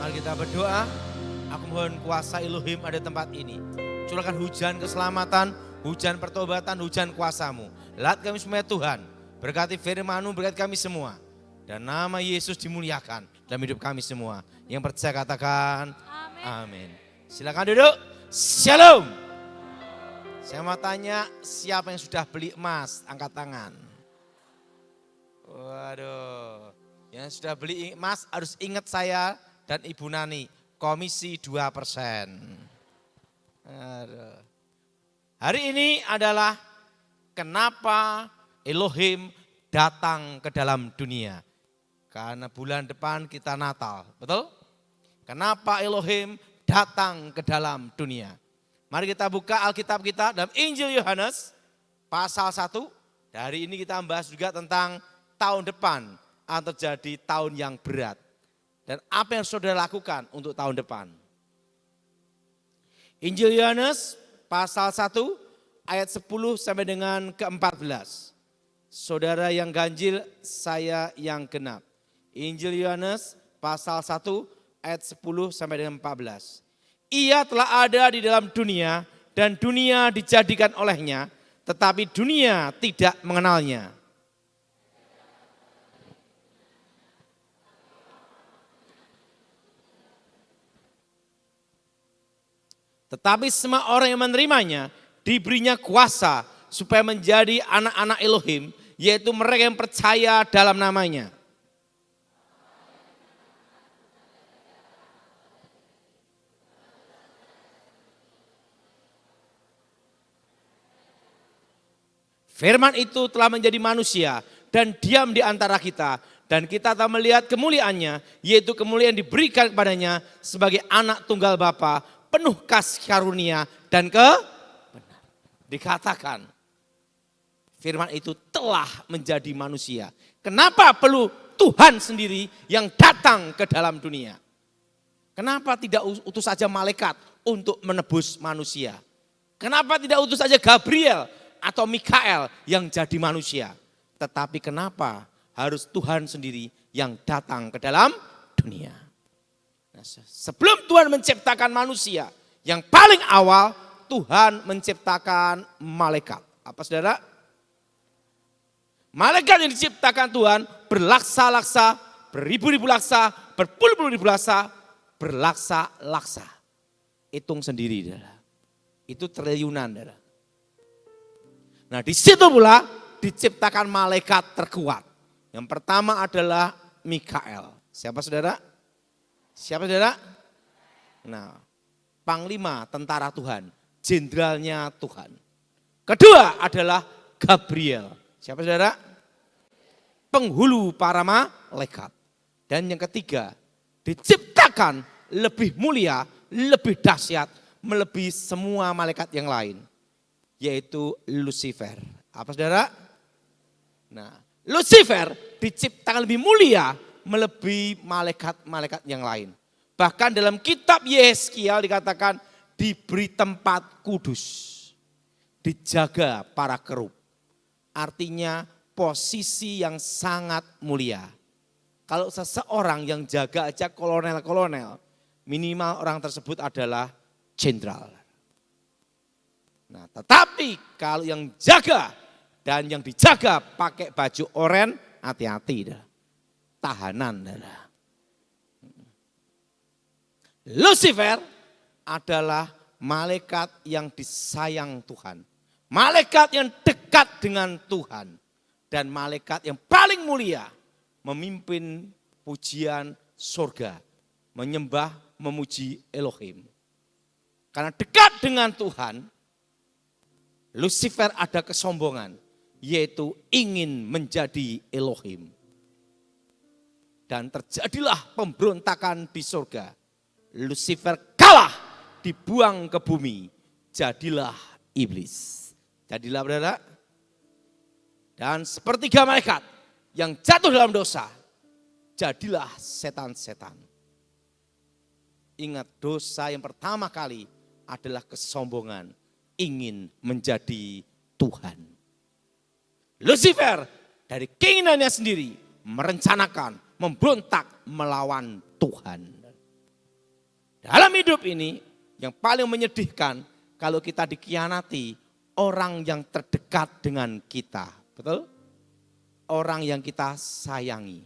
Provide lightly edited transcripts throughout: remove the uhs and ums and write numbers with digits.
Mari kita berdoa. Aku mohon kuasa Elohim ada tempat ini. Curahkan hujan keselamatan, hujan pertobatan, hujan kuasamu. Lihat kami semua Tuhan. Berkati firman-Mu, berkati kami semua. Dan nama Yesus dimuliakan dalam hidup kami semua. Yang percaya katakan amin. Silakan duduk. Shalom. Saya mau tanya, siapa yang sudah beli emas? Angkat tangan. Waduh. Yang sudah beli emas harus ingat saya dan Ibu Nani. Komisi 2%. Aduh. Hari ini adalah kenapa Elohim datang ke dalam dunia. Karena bulan depan kita Natal, betul? Kenapa Elohim datang ke dalam dunia? Mari kita buka Alkitab kita dalam Injil Yohanes pasal 1. Hari ini kita membahas juga tentang tahun depan akan terjadi tahun yang berat. Dan apa yang saudara lakukan untuk tahun depan? Injil Yohanes pasal 1 ayat 10 sampai dengan ke-14. Saudara yang ganjil, saya yang genap. Injil Yohanes pasal 1 ayat 10 sampai dengan 14. Ia telah ada di dalam dunia dan dunia dijadikan olehnya, tetapi dunia tidak mengenalnya. Tetapi semua orang yang menerimanya diberinya kuasa supaya menjadi anak-anak Elohim, yaitu mereka yang percaya dalam namanya. Firman itu telah menjadi manusia dan diam di antara kita. Dan kita telah melihat kemuliaannya, yaitu kemuliaan diberikan kepadanya sebagai anak tunggal Bapa, penuh kasih karunia dan kebenaran. Dikatakan firman itu telah menjadi manusia. Kenapa perlu Tuhan sendiri yang datang ke dalam dunia? Kenapa tidak utus saja malaikat untuk menebus manusia? Kenapa tidak utus saja Gabriel atau Mikael yang jadi manusia? Tetapi kenapa harus Tuhan sendiri yang datang ke dalam dunia? Sebelum Tuhan menciptakan manusia, yang paling awal Tuhan menciptakan malaikat. Apa saudara? Malaikat yang diciptakan Tuhan berlaksa-laksa, beribu-ribu laksa, berpuluh-puluh ribu laksa, berlaksa-laksa. Hitung sendiri, saudara. Itu triliunan, saudara. Nah, di situ pula diciptakan malaikat terkuat. Yang pertama adalah Mikael. Siapa saudara? Siapa saudara? Nah, panglima tentara Tuhan, jenderalnya Tuhan. Kedua adalah Gabriel. Siapa saudara? Penghulu para malaikat. Dan yang ketiga, diciptakan lebih mulia, lebih dahsyat, melebihi semua malaikat yang lain. Yaitu Lucifer. Apa saudara? Nah, Lucifer diciptakan lebih mulia, melebihi malaikat-malaikat yang lain. Bahkan dalam kitab Yeskiel dikatakan diberi tempat kudus. Dijaga para kerub. Artinya posisi yang sangat mulia. Kalau seseorang yang jaga aja kolonel-kolonel, minimal orang tersebut adalah jenderal. Nah, tetapi kalau yang jaga dan yang dijaga pakai baju oranye, hati-hati dah. Tahanan. Lucifer adalah malaikat yang disayang Tuhan. Malaikat yang dekat dengan Tuhan. Dan malaikat yang paling mulia memimpin pujian surga. Menyembah, memuji Elohim. Karena dekat dengan Tuhan, Lucifer ada kesombongan. Yaitu ingin menjadi Elohim. Dan terjadilah pemberontakan di surga. Lucifer kalah, dibuang ke bumi. Jadilah iblis. Jadilah saudara. Dan sepertiga malaikat yang jatuh dalam dosa. Jadilah setan-setan. Ingat, dosa yang pertama kali adalah kesombongan. Ingin menjadi Tuhan. Lucifer dari keinginannya sendiri merencanakan, memberontak melawan Tuhan. Dalam hidup ini yang paling menyedihkan kalau kita dikhianati orang yang terdekat dengan kita. Betul? Orang yang kita sayangi.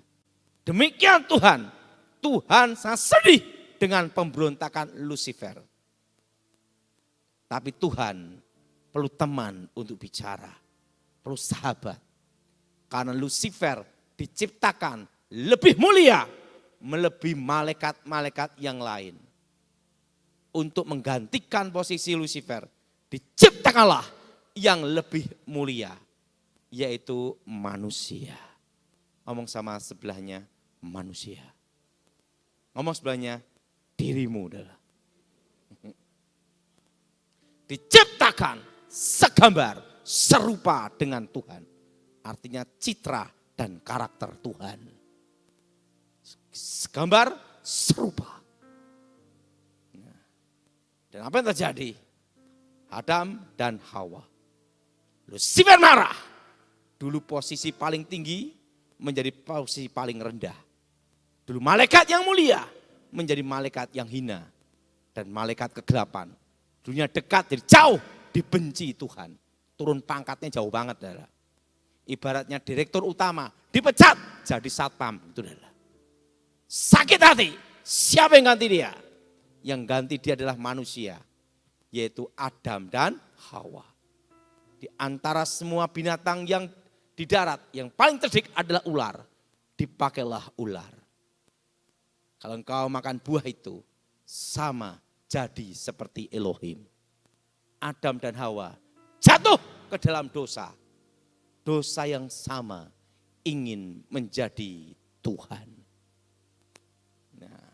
Demikian Tuhan. Tuhan sangat sedih dengan pemberontakan Lucifer. Tapi Tuhan perlu teman untuk bicara. Perlu sahabat. Karena Lucifer diciptakan lebih mulia melebihi malaikat-malaikat yang lain. Untuk menggantikan posisi Lucifer, diciptakanlah yang lebih mulia, yaitu manusia. Ngomong sama sebelahnya, manusia. Ngomong sebelahnya, dirimu adalah. Diciptakan segambar, serupa dengan Tuhan. Artinya citra dan karakter Tuhan. Segambar, serupa. Dan apa yang terjadi? Adam dan Hawa. Lucifer marah. Dulu posisi paling tinggi menjadi posisi paling rendah. Dulu malaikat yang mulia menjadi malaikat yang hina. Dan malaikat kegelapan. Dunia dekat jadi jauh dibenci Tuhan. Turun pangkatnya jauh banget. Darah. Ibaratnya direktur utama dipecat jadi satpam. Itu adalah sakit hati. Siapa yang ganti dia? Yang ganti dia adalah manusia. Yaitu Adam dan Hawa. Di antara semua binatang yang di darat, yang paling cerdik adalah ular. Dipakailah ular. Kalau engkau makan buah itu, sama jadi seperti Elohim. Adam dan Hawa jatuh ke dalam dosa. Dosa yang sama ingin menjadi Tuhan. Nah,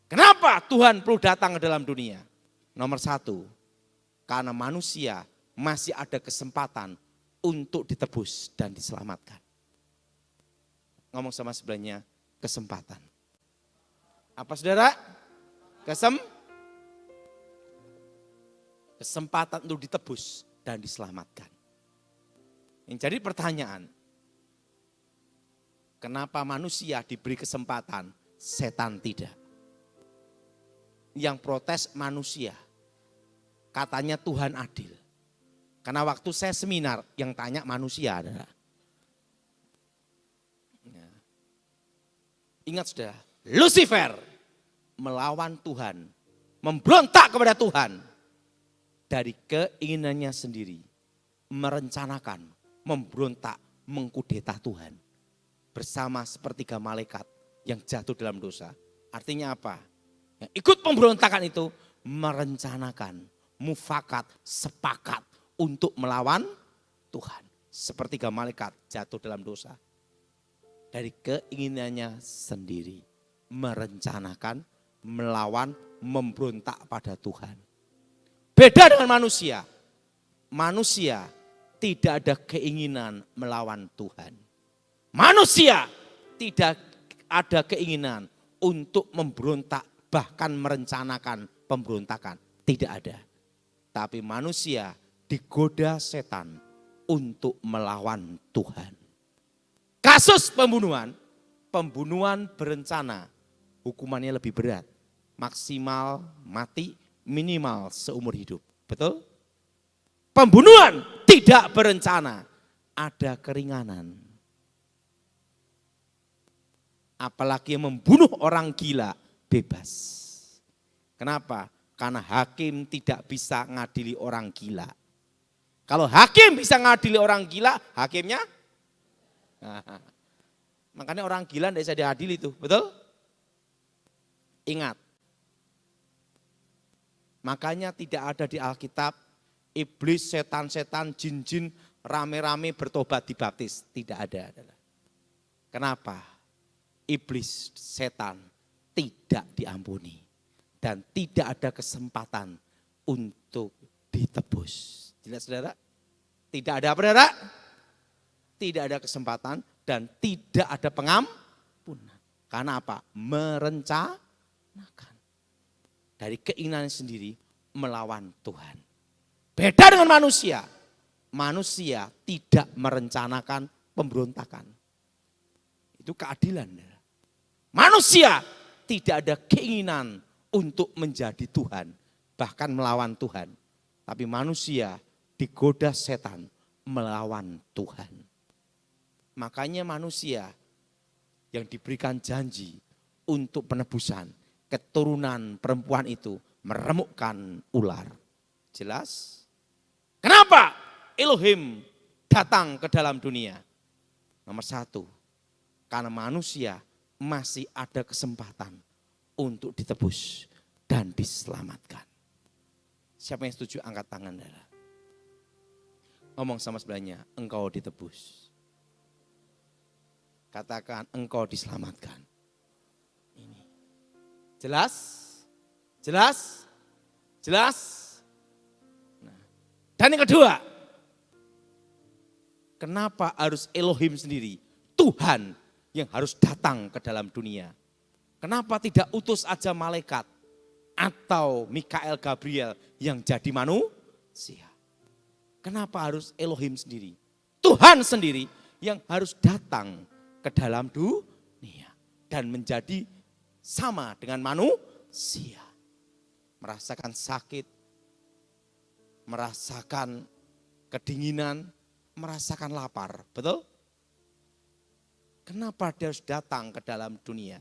kenapa Tuhan perlu datang ke dalam dunia? Nomor satu, karena manusia masih ada kesempatan untuk ditebus dan diselamatkan. Ngomong sama sebelahnya, kesempatan. Apa saudara? Kesempatan untuk ditebus dan diselamatkan. Yang jadi pertanyaan, kenapa manusia diberi kesempatan, setan tidak? Yang protes manusia, katanya Tuhan adil. Karena waktu saya seminar, yang tanya manusia adalah. Ya. Ingat saudara, Lucifer melawan Tuhan, memberontak kepada Tuhan. Dari keinginannya sendiri, merencanakan, memberontak, mengkudeta Tuhan. Bersama sepertiga malaikat yang jatuh dalam dosa. Artinya apa? Yang ikut pemberontakan itu merencanakan, mufakat, sepakat untuk melawan Tuhan. Sepertiga malaikat jatuh dalam dosa. Dari keinginannya sendiri. Merencanakan, melawan, memberontak pada Tuhan. Beda dengan manusia. Manusia tidak ada keinginan melawan Tuhan. Manusia tidak ada keinginan untuk memberontak, bahkan merencanakan pemberontakan. Tidak ada. Tapi manusia digoda setan untuk melawan Tuhan. Kasus pembunuhan berencana, hukumannya lebih berat. Maksimal mati, minimal seumur hidup. Betul? Pembunuhan tidak berencana, ada keringanan. Apalagi yang membunuh orang gila, bebas. Kenapa? Karena hakim tidak bisa ngadili orang gila. Kalau hakim bisa ngadili orang gila, hakimnya? Nah, makanya orang gila tidak bisa diadili itu, betul? Ingat. Makanya tidak ada di Alkitab, iblis, setan-setan, jin-jin, rame-rame bertobat dibaptis. Tidak ada. Kenapa? Iblis, setan tidak diampuni. Dan tidak ada kesempatan untuk ditebus. Jelas saudara? Tidak ada apa saudara? Tidak ada kesempatan dan tidak ada pengampunan. Karena apa? Merencanakan. Dari keinginan sendiri melawan Tuhan. Beda dengan manusia. Manusia tidak merencanakan pemberontakan. Itu keadilan. Manusia tidak ada keinginan untuk menjadi Tuhan, bahkan melawan Tuhan. Tapi manusia digoda setan melawan Tuhan. Makanya manusia yang diberikan janji untuk penebusan, keturunan perempuan itu meremukkan ular. Jelas? Kenapa Elohim datang ke dalam dunia? Nomor satu, karena manusia masih ada kesempatan untuk ditebus dan diselamatkan. Siapa yang setuju angkat tangan, saudara. Ngomong sama sebelahnya, engkau ditebus. Katakan engkau diselamatkan. Ini. Jelas? Jelas? Jelas? Nah. Dan yang kedua, kenapa harus Elohim sendiri, Tuhan yang harus datang ke dalam dunia? Kenapa tidak utus aja malaikat atau Mikael Gabriel yang jadi manusia? Kenapa harus Elohim sendiri? Tuhan sendiri yang harus datang ke dalam dunia dan menjadi sama dengan manusia. Merasakan sakit, merasakan kedinginan, merasakan lapar. Betul? Kenapa dia harus datang ke dalam dunia?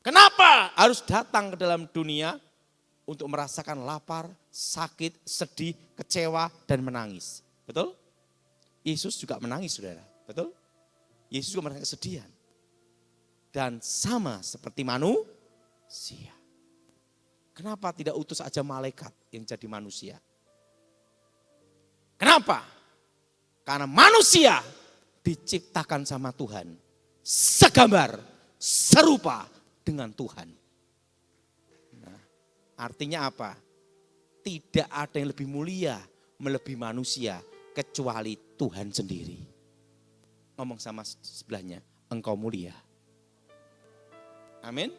Kenapa harus datang ke dalam dunia? Untuk merasakan lapar, sakit, sedih, kecewa, dan menangis. Betul? Yesus juga menangis, saudara. Betul? Yesus juga merasakan kesedihan. Dan sama seperti manusia. Kenapa tidak utus aja malaikat yang jadi manusia? Kenapa? Karena manusia diciptakan sama Tuhan. Segambar, serupa dengan Tuhan. Artinya apa? Tidak ada yang lebih mulia melebihi manusia kecuali Tuhan sendiri. Ngomong sama sebelahnya, engkau mulia. Amin.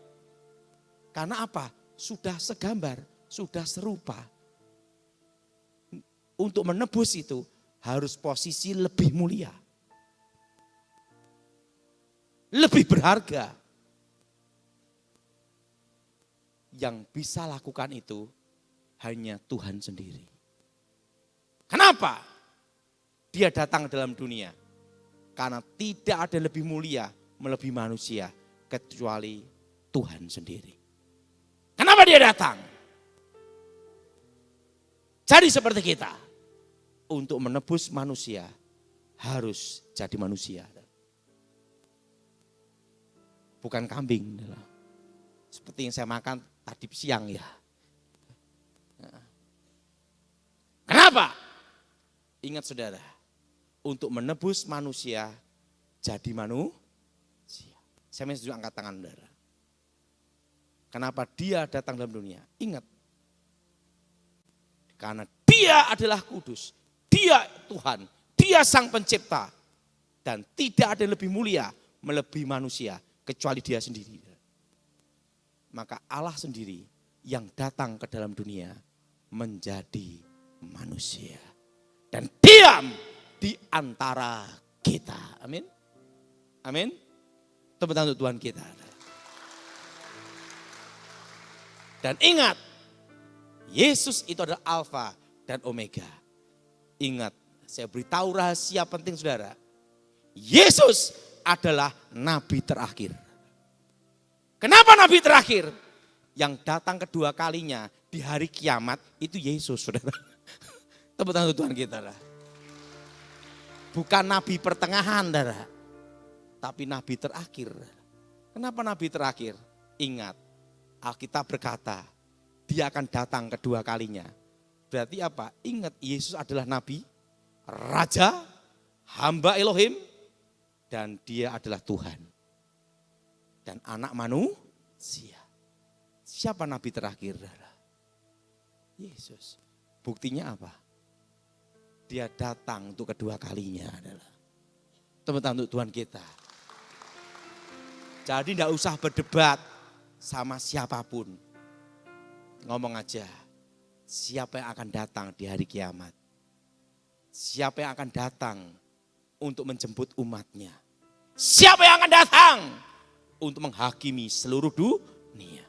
Karena apa? Sudah segambar, sudah serupa. Untuk menebus itu harus posisi lebih mulia. Lebih berharga. Yang bisa lakukan itu hanya Tuhan sendiri. Kenapa dia datang dalam dunia? Karena tidak ada yang lebih mulia melebihi manusia kecuali Tuhan sendiri. Kenapa dia datang? Jadi seperti kita. Untuk menebus manusia harus jadi manusia. Bukan kambing. Seperti yang saya makan tadi siang ya. Kenapa? Ingat saudara, untuk menebus manusia jadi manusia. Saya minta angkat tangan saudara. Kenapa dia datang dalam dunia? Ingat, karena dia adalah kudus, dia Tuhan, dia sang pencipta. Dan tidak ada yang lebih mulia melebihi manusia kecuali dia sendiri. Maka Allah sendiri yang datang ke dalam dunia menjadi manusia. Dan diam di antara kita. Amin. Amin. Tepuk tangan untuk Tuhan kita. Dan ingat, Yesus itu adalah Alfa dan Omega. Ingat, saya beritahu rahasia penting saudara. Yesus adalah Nabi terakhir. Kenapa Nabi terakhir? Yang datang kedua kalinya di hari kiamat itu Yesus, saudara. Tepuk tangan Tuhan kita lah. Bukan Nabi pertengahan, saudara. Tapi Nabi terakhir. Kenapa Nabi terakhir? Ingat, Alkitab berkata, dia akan datang kedua kalinya. Berarti apa? Ingat, Yesus adalah Nabi, Raja, hamba Elohim, dan dia adalah Tuhan. Dan anak manusia. Siapa Nabi terakhir? Yesus. Buktinya apa? Dia datang untuk kedua kalinya adalah. Teman-teman untuk Tuhan kita. Jadi tidak usah berdebat sama siapapun. Ngomong aja. Siapa yang akan datang di hari kiamat? Siapa yang akan datang untuk menjemput umatnya? Siapa yang akan datang untuk menghakimi seluruh dunia?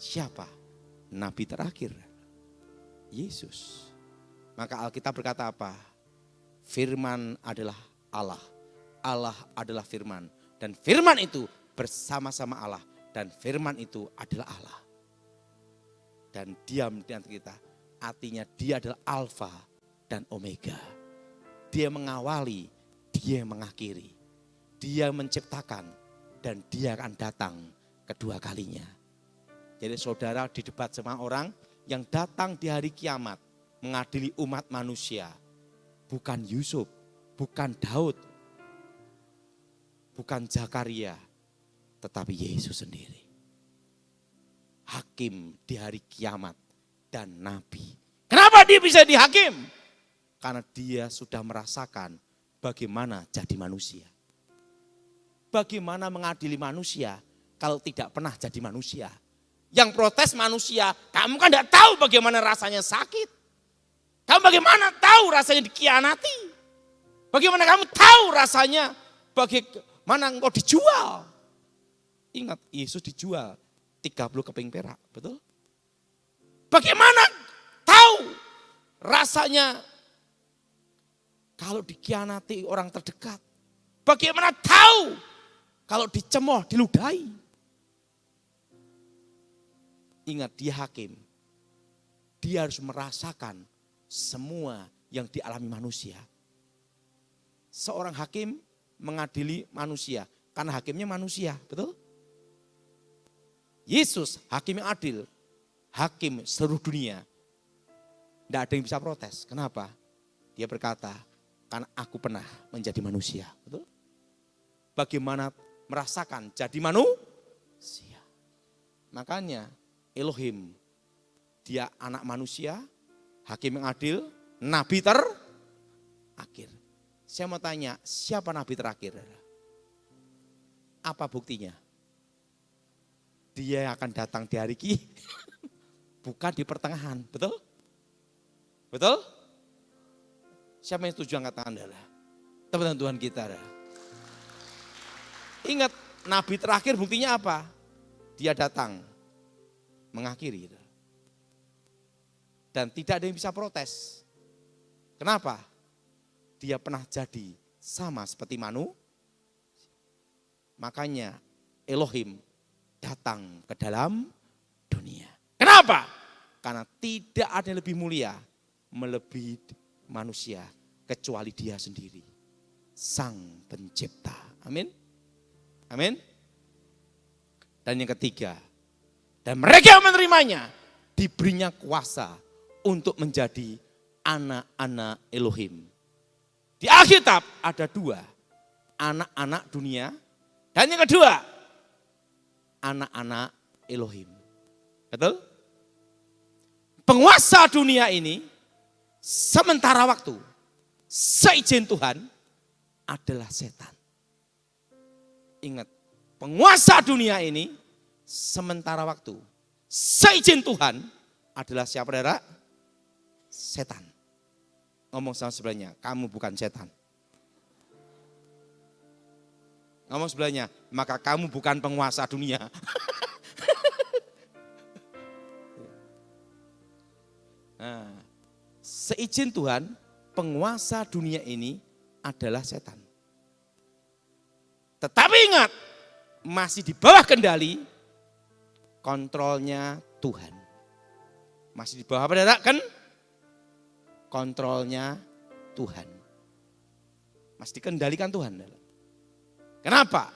Siapa? Nabi terakhir, Yesus. Maka Alkitab berkata apa? Firman adalah Allah. Allah adalah firman. Dan firman itu bersama-sama Allah. Dan firman itu adalah Allah. Dan diam di antara kita. Artinya dia adalah Alfa dan Omega. Dia mengawali, dia mengakhiri. Dia menciptakan dan dia akan datang kedua kalinya. Jadi saudara di debat sama orang yang datang di hari kiamat mengadili umat manusia. Bukan Yusuf, bukan Daud, bukan Zakaria, tetapi Yesus sendiri. Hakim di hari kiamat dan nabi. Kenapa dia bisa dihakim? Karena dia sudah merasakan bagaimana jadi manusia. Bagaimana mengadili manusia kalau tidak pernah jadi manusia. Yang protes manusia, kamu kan tidak tahu bagaimana rasanya sakit. Kamu bagaimana tahu rasanya dikhianati. Bagaimana kamu tahu rasanya bagaimana engkau dijual. Ingat, Yesus dijual 30 keping perak, betul? Bagaimana tahu rasanya kalau dikhianati orang terdekat? Bagaimana tahu kalau dicemooh, diludahi? Ingat, dia hakim. Dia harus merasakan semua yang dialami manusia. Seorang hakim mengadili manusia karena hakimnya manusia, betul? Yesus hakim yang adil, hakim seluruh dunia. Tidak ada yang bisa protes. Kenapa? Dia berkata, karena aku pernah menjadi manusia. Betul? Bagaimana merasakan jadi manusia. Makanya Elohim, dia anak manusia, hakim yang adil, nabi terakhir. Saya mau tanya, siapa nabi terakhir? Apa buktinya? Dia akan datang di hari bukan di pertengahan, betul? Betul? Siapa yang setuju angkat tangan adalah? Teman-teman Tuhan kita. Ingat, nabi terakhir buktinya apa? Dia datang mengakhiri. Dan tidak ada yang bisa protes. Kenapa? Dia pernah jadi sama seperti Makanya Elohim datang ke dalam dunia. Kenapa? Karena tidak ada yang lebih mulia melebihi manusia kecuali dia sendiri. Sang pencipta. Amin. Amin. Dan yang ketiga, dan mereka yang menerimanya diberinya kuasa untuk menjadi anak-anak Elohim. Di Alkitab ada dua, anak-anak dunia dan yang kedua, anak-anak Elohim. Betul? Penguasa dunia ini sementara waktu, seizin Tuhan adalah setan. Ingat, penguasa dunia ini sementara waktu, seizin Tuhan adalah siapa, saudara? Setan. Ngomong sama sebelahnya, kamu bukan setan. Ngomong sebelahnya, maka kamu bukan penguasa dunia. Nah, seizin Tuhan, penguasa dunia ini adalah setan. Tetapi ingat, masih di bawah kendali kontrolnya Tuhan. Masih di bawah apa, saudara? Kan kontrolnya Tuhan. Masih dikendalikan Tuhan. Kenapa?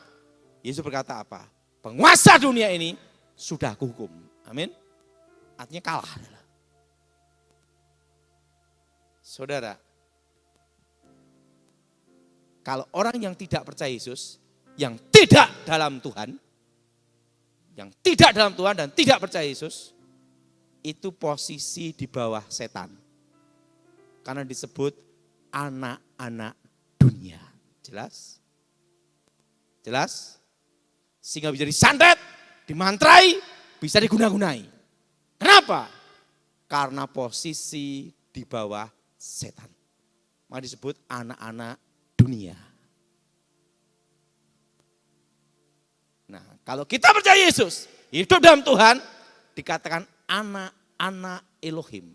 Yesus berkata apa? Penguasa dunia ini sudah aku hukum. Amin. Artinya kalah. Saudara, kalau orang yang tidak percaya Yesus, yang tidak dalam Tuhan, dan tidak percaya Yesus, itu posisi di bawah setan. Karena disebut anak-anak dunia. Jelas? Jelas? Sehingga bisa disantet, dimantrai, bisa diguna-gunai. Kenapa? Karena posisi di bawah setan. Maka disebut anak-anak dunia. Nah, kalau kita percaya Yesus, hidup dalam Tuhan, dikatakan anak-anak Elohim.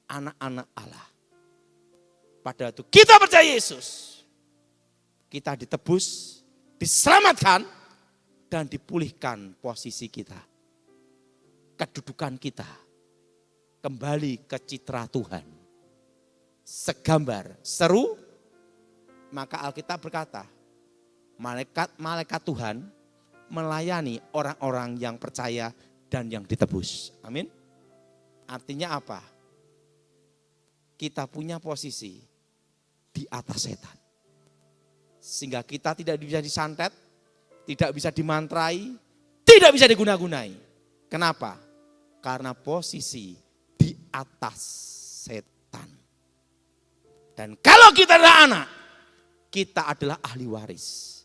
Anak-anak Allah. Pada waktu kita percaya Yesus, kita ditebus, diselamatkan, dan dipulihkan posisi kita. Kedudukan kita kembali ke citra Tuhan. Segambar, seru, maka Alkitab berkata, malaikat Tuhan melayani orang-orang yang percaya dan yang ditebus. Amin. Artinya apa? Kita punya posisi di atas setan. Sehingga kita tidak bisa disantet, tidak bisa dimantrai, tidak bisa diguna-gunai. Kenapa? Karena posisi di atas setan. Dan kalau kita adalah anak, kita adalah ahli waris.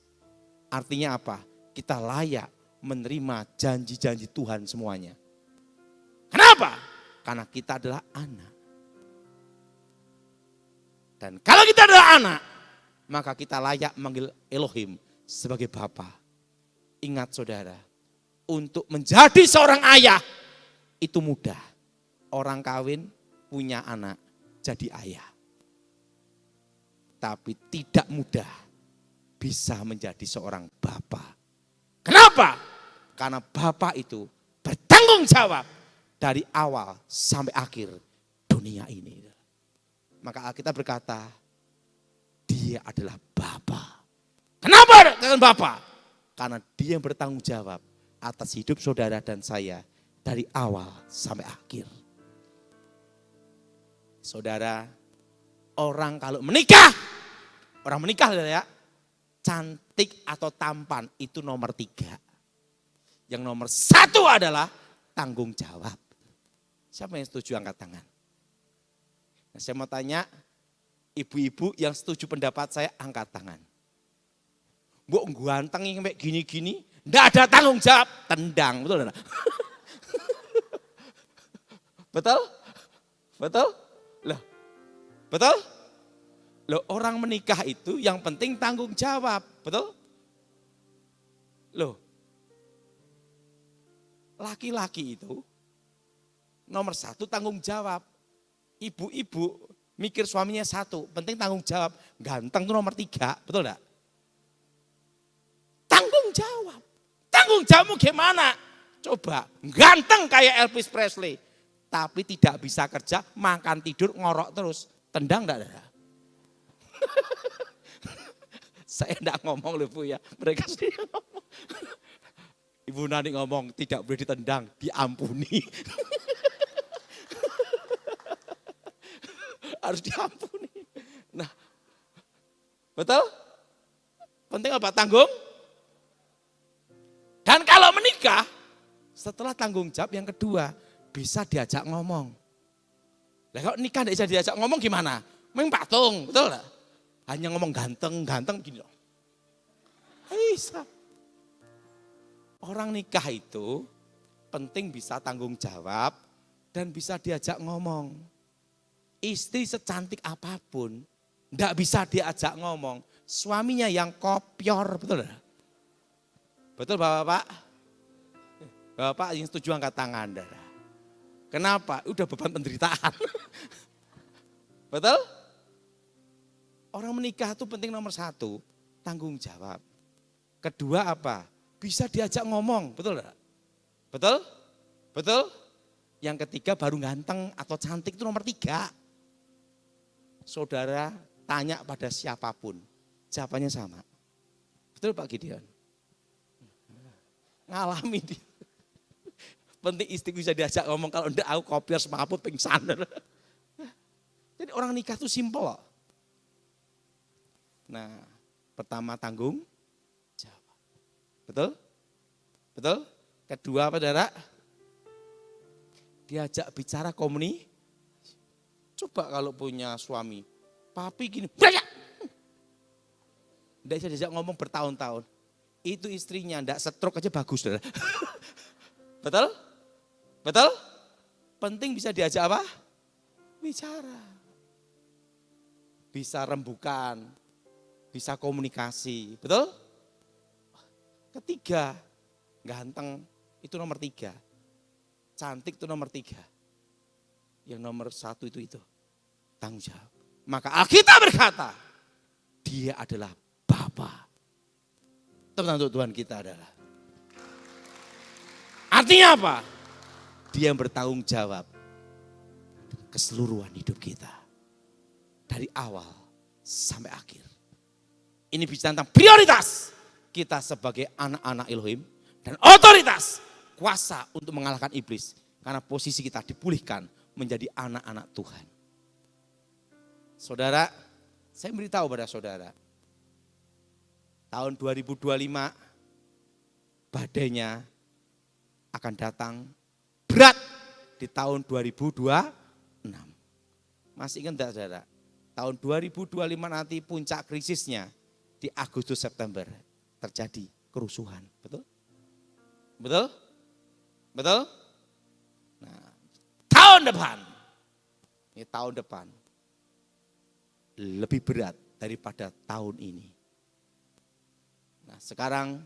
Artinya apa? Kita layak menerima janji-janji Tuhan semuanya. Kenapa? Karena kita adalah anak. Dan kalau kita adalah anak, maka kita layak manggil Elohim sebagai Bapa. Ingat saudara, untuk menjadi seorang ayah itu mudah. Orang kawin punya anak jadi ayah. Tapi tidak mudah bisa menjadi seorang bapa. Kenapa? Karena bapa itu bertanggung jawab dari awal sampai akhir dunia ini. Maka Alkitab berkata, dia adalah Bapa. Kenapa dengan Bapa? Karena dia yang bertanggung jawab atas hidup saudara dan saya dari awal sampai akhir. Saudara, orang kalau menikah, orang menikah ya, cantik atau tampan itu nomor 3. Yang nomor 1 adalah tanggung jawab. Siapa yang setuju angkat tangan? Nah, saya mau tanya, ibu-ibu yang setuju pendapat saya angkat tangan. Mbok ganteng kayak gini-gini, enggak ada tanggung jawab, tendang, betul enggak? Betul? Betul? Loh. Betul? Loh, orang menikah itu yang penting tanggung jawab, betul? Loh. Laki-laki itu nomor 1 tanggung jawab. Ibu-ibu mikir suaminya 1, penting tanggung jawab. Ganteng itu nomor 3, betul enggak? Tanggung jawab. Tanggung jawabmu gimana? Coba, ganteng kayak Elvis Presley. Tapi tidak bisa kerja, makan tidur, ngorok terus. Tendang enggak? Saya enggak ngomong loh Bu ya, mereka sendiri ngomong. Ibu Nani ngomong tidak boleh ditendang, diampuni. Harus diampuni. Nah, betul? Penting apa? Tanggung. Dan kalau menikah, setelah tanggung jawab yang kedua, bisa diajak ngomong. Lah kalau nikah tidak bisa diajak ngomong gimana? Main patung, betul enggak? Hanya ngomong ganteng gini loh. Bisa. Orang nikah itu penting bisa tanggung jawab dan bisa diajak ngomong. Istri secantik apapun, enggak bisa diajak ngomong. Suaminya yang kopior, betul enggak? Betul Bapak-bapak? Bapak yang setuju angkat tangan. Kenapa? Udah beban penderitaan. Betul? Orang menikah itu penting nomor 1, tanggung jawab. Kedua apa? Bisa diajak ngomong, betul enggak? Betul? Betul? Yang ketiga baru ganteng atau cantik itu nomor 3. Saudara tanya pada siapapun, jawabannya sama. Betul Pak Gideon? Ngalami dia. Penting istri bisa diajak ngomong, kalau enggak aku kopiar semaput pingsan. Jadi orang nikah itu simpel loh. Nah, pertama tanggung jawab. Betul? Betul? Kedua apa saudara? Diajak bicara komunikasi. Coba kalau punya suami, papi gini, banyak. Enggak bisa diajak ngomong bertahun-tahun. Itu istrinya, enggak stroke aja bagus. Betul? Betul? Penting bisa diajak apa? Bicara. Bisa rembukan, bisa komunikasi. Betul? Ketiga, ganteng, itu nomor 3. cantik itu nomor 3. Yang nomor 1 itu tanggung jawab. Maka Alkitab berkata, dia adalah Bapa. Tepuk untuk Tuhan kita adalah. Artinya apa? Dia yang bertanggung jawab keseluruhan hidup kita. Dari awal sampai akhir. Ini bicara tentang prioritas kita sebagai anak-anak Elohim. Dan otoritas kuasa untuk mengalahkan iblis. Karena posisi kita dipulihkan menjadi anak-anak Tuhan. Saudara, saya beritahu pada saudara. Tahun 2025 badainya akan datang berat di tahun 2026. Masih ingat tidak saudara? Tahun 2025 nanti puncak krisisnya di Agustus September terjadi kerusuhan. Betul? Betul? Betul? Nah, tahun depan. Ini tahun depan. Lebih berat daripada tahun ini. Nah, sekarang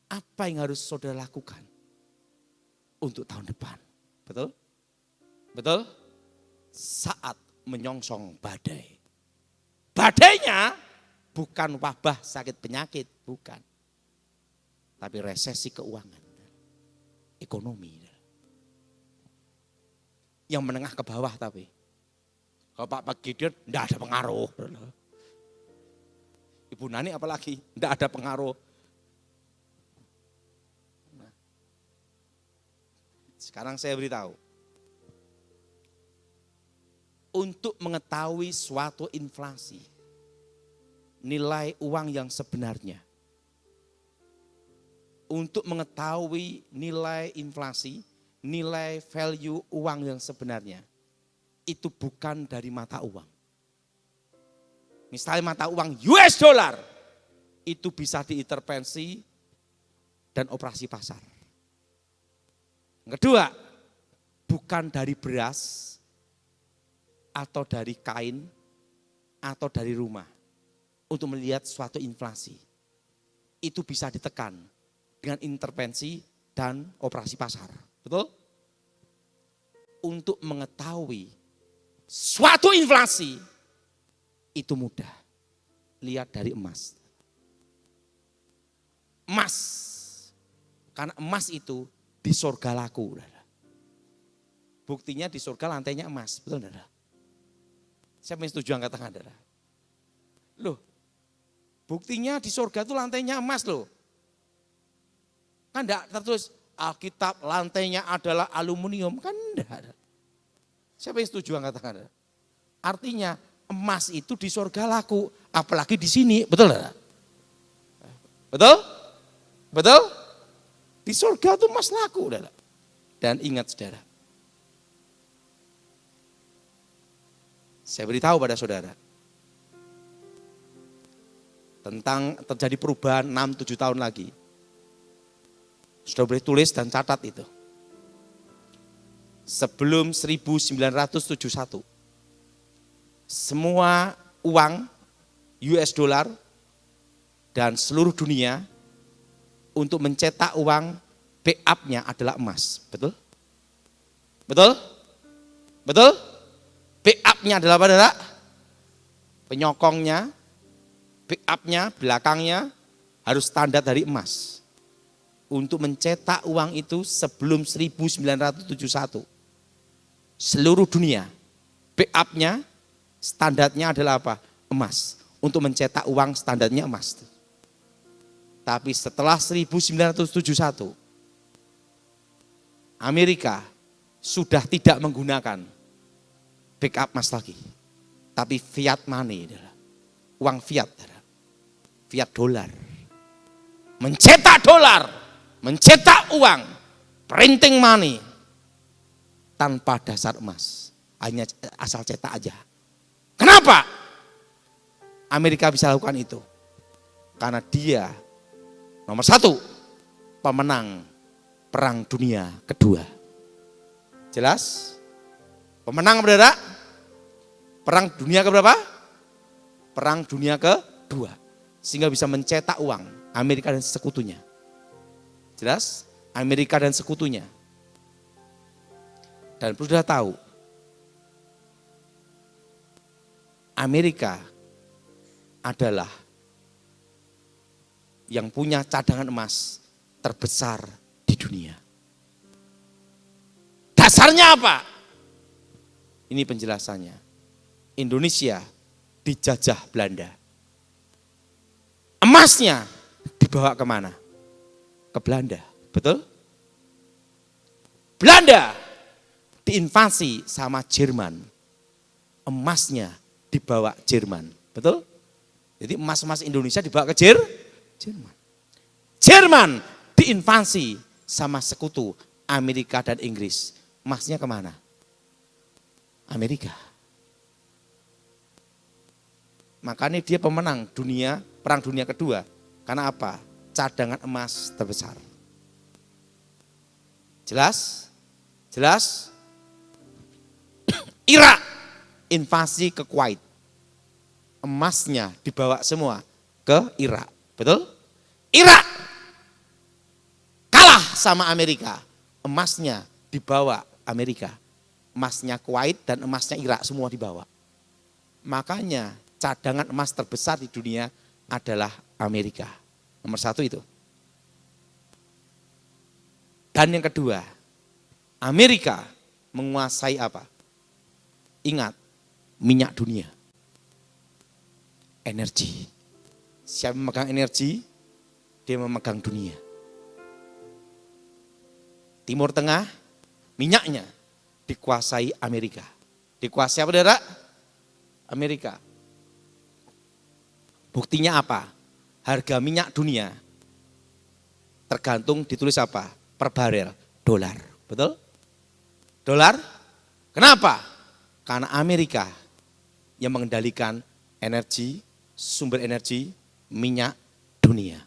apa yang harus saudara lakukan untuk tahun depan? Betul? Betul? Saat menyongsong badai. Badainya bukan wabah sakit penyakit, bukan. Tapi resesi keuangan, ekonomi. Yang menengah ke bawah tapi. Kalau Pak Gideon enggak ada pengaruh. Ibu Nani apalagi enggak ada pengaruh. Nah, sekarang saya beritahu. Untuk mengetahui suatu inflasi, nilai uang yang sebenarnya. Untuk mengetahui nilai inflasi, nilai value uang yang sebenarnya. Itu bukan dari mata uang. Misalnya mata uang US dollar, itu bisa diintervensi dan operasi pasar. Yang kedua, bukan dari beras atau dari kain atau dari rumah untuk melihat suatu inflasi. Itu bisa ditekan dengan intervensi dan operasi pasar. Betul? Untuk mengetahui suatu inflasi itu mudah. Lihat dari emas. Emas. Karena emas itu di surga laku. Buktinya di surga lantainya emas. Betul enggak? Siapa yang setuju angkat tangan? Loh, buktinya di surga itu lantainya emas loh. Kan enggak tertulis Alkitab lantainya adalah aluminium. Kan enggak. Siapa yang setuju angkat tangan? Artinya emas itu di surga laku, apalagi di sini, betul enggak? Betul? Betul? Di surga itu emas laku. Dan ingat saudara, saya beritahu pada saudara, tentang terjadi perubahan 6-7 tahun lagi. Sudah boleh tulis dan catat itu. Sebelum 1971, semua uang US dollar dan seluruh dunia untuk mencetak uang backup-nya adalah emas. Betul? Betul? Betul? Backup-nya adalah apa, saudara? Penyokongnya, backup-nya, belakangnya harus standar dari emas. Untuk mencetak uang itu sebelum 1971. Seluruh dunia, backup-nya, standarnya adalah apa? Emas. Untuk mencetak uang standarnya emas. Tapi setelah 1971, Amerika sudah tidak menggunakan backup emas lagi. Tapi fiat money, uang fiat, fiat dolar. Mencetak dolar, mencetak uang, printing money tanpa dasar emas, hanya asal cetak aja. Kenapa Amerika bisa lakukan itu? Karena dia nomor 1 pemenang Perang Dunia Kedua. Jelas? Pemenang berapa? Perang Dunia keberapa? Perang Dunia Kedua. Sehingga bisa mencetak uang Amerika dan sekutunya. Jelas? Amerika dan sekutunya. Dan perlu sudah tahu, Amerika adalah yang punya cadangan emas terbesar di dunia. Dasarnya apa? Ini penjelasannya. Indonesia dijajah Belanda. Emasnya dibawa kemana? Ke Belanda, betul? Belanda diinvasi sama Jerman. Emasnya dibawa Jerman, betul? Jadi emas-emas Indonesia dibawa ke Jerman. Jerman diinvasi sama sekutu Amerika dan Inggris. Emasnya kemana? Amerika. Makanya dia pemenang Perang Dunia Kedua. Karena apa? Cadangan emas terbesar. Jelas? Jelas? Irak invasi ke Kuwait. Emasnya dibawa semua ke Irak. Betul? Irak kalah sama Amerika. Emasnya dibawa Amerika. Emasnya Kuwait dan emasnya Irak semua dibawa. Makanya cadangan emas terbesar di dunia adalah Amerika. Nomor satu itu. Dan yang kedua, Amerika menguasai apa? Ingat, minyak dunia. Energi. Siapa memegang energi, dia memegang dunia. Timur Tengah, minyaknya dikuasai Amerika. Dikuasai apa, saudara? Amerika. Buktinya apa? Harga minyak dunia tergantung ditulis apa? Per barel, dolar. Betul? Dolar? Kenapa? Karena Amerika yang mengendalikan energi, sumber energi, minyak dunia.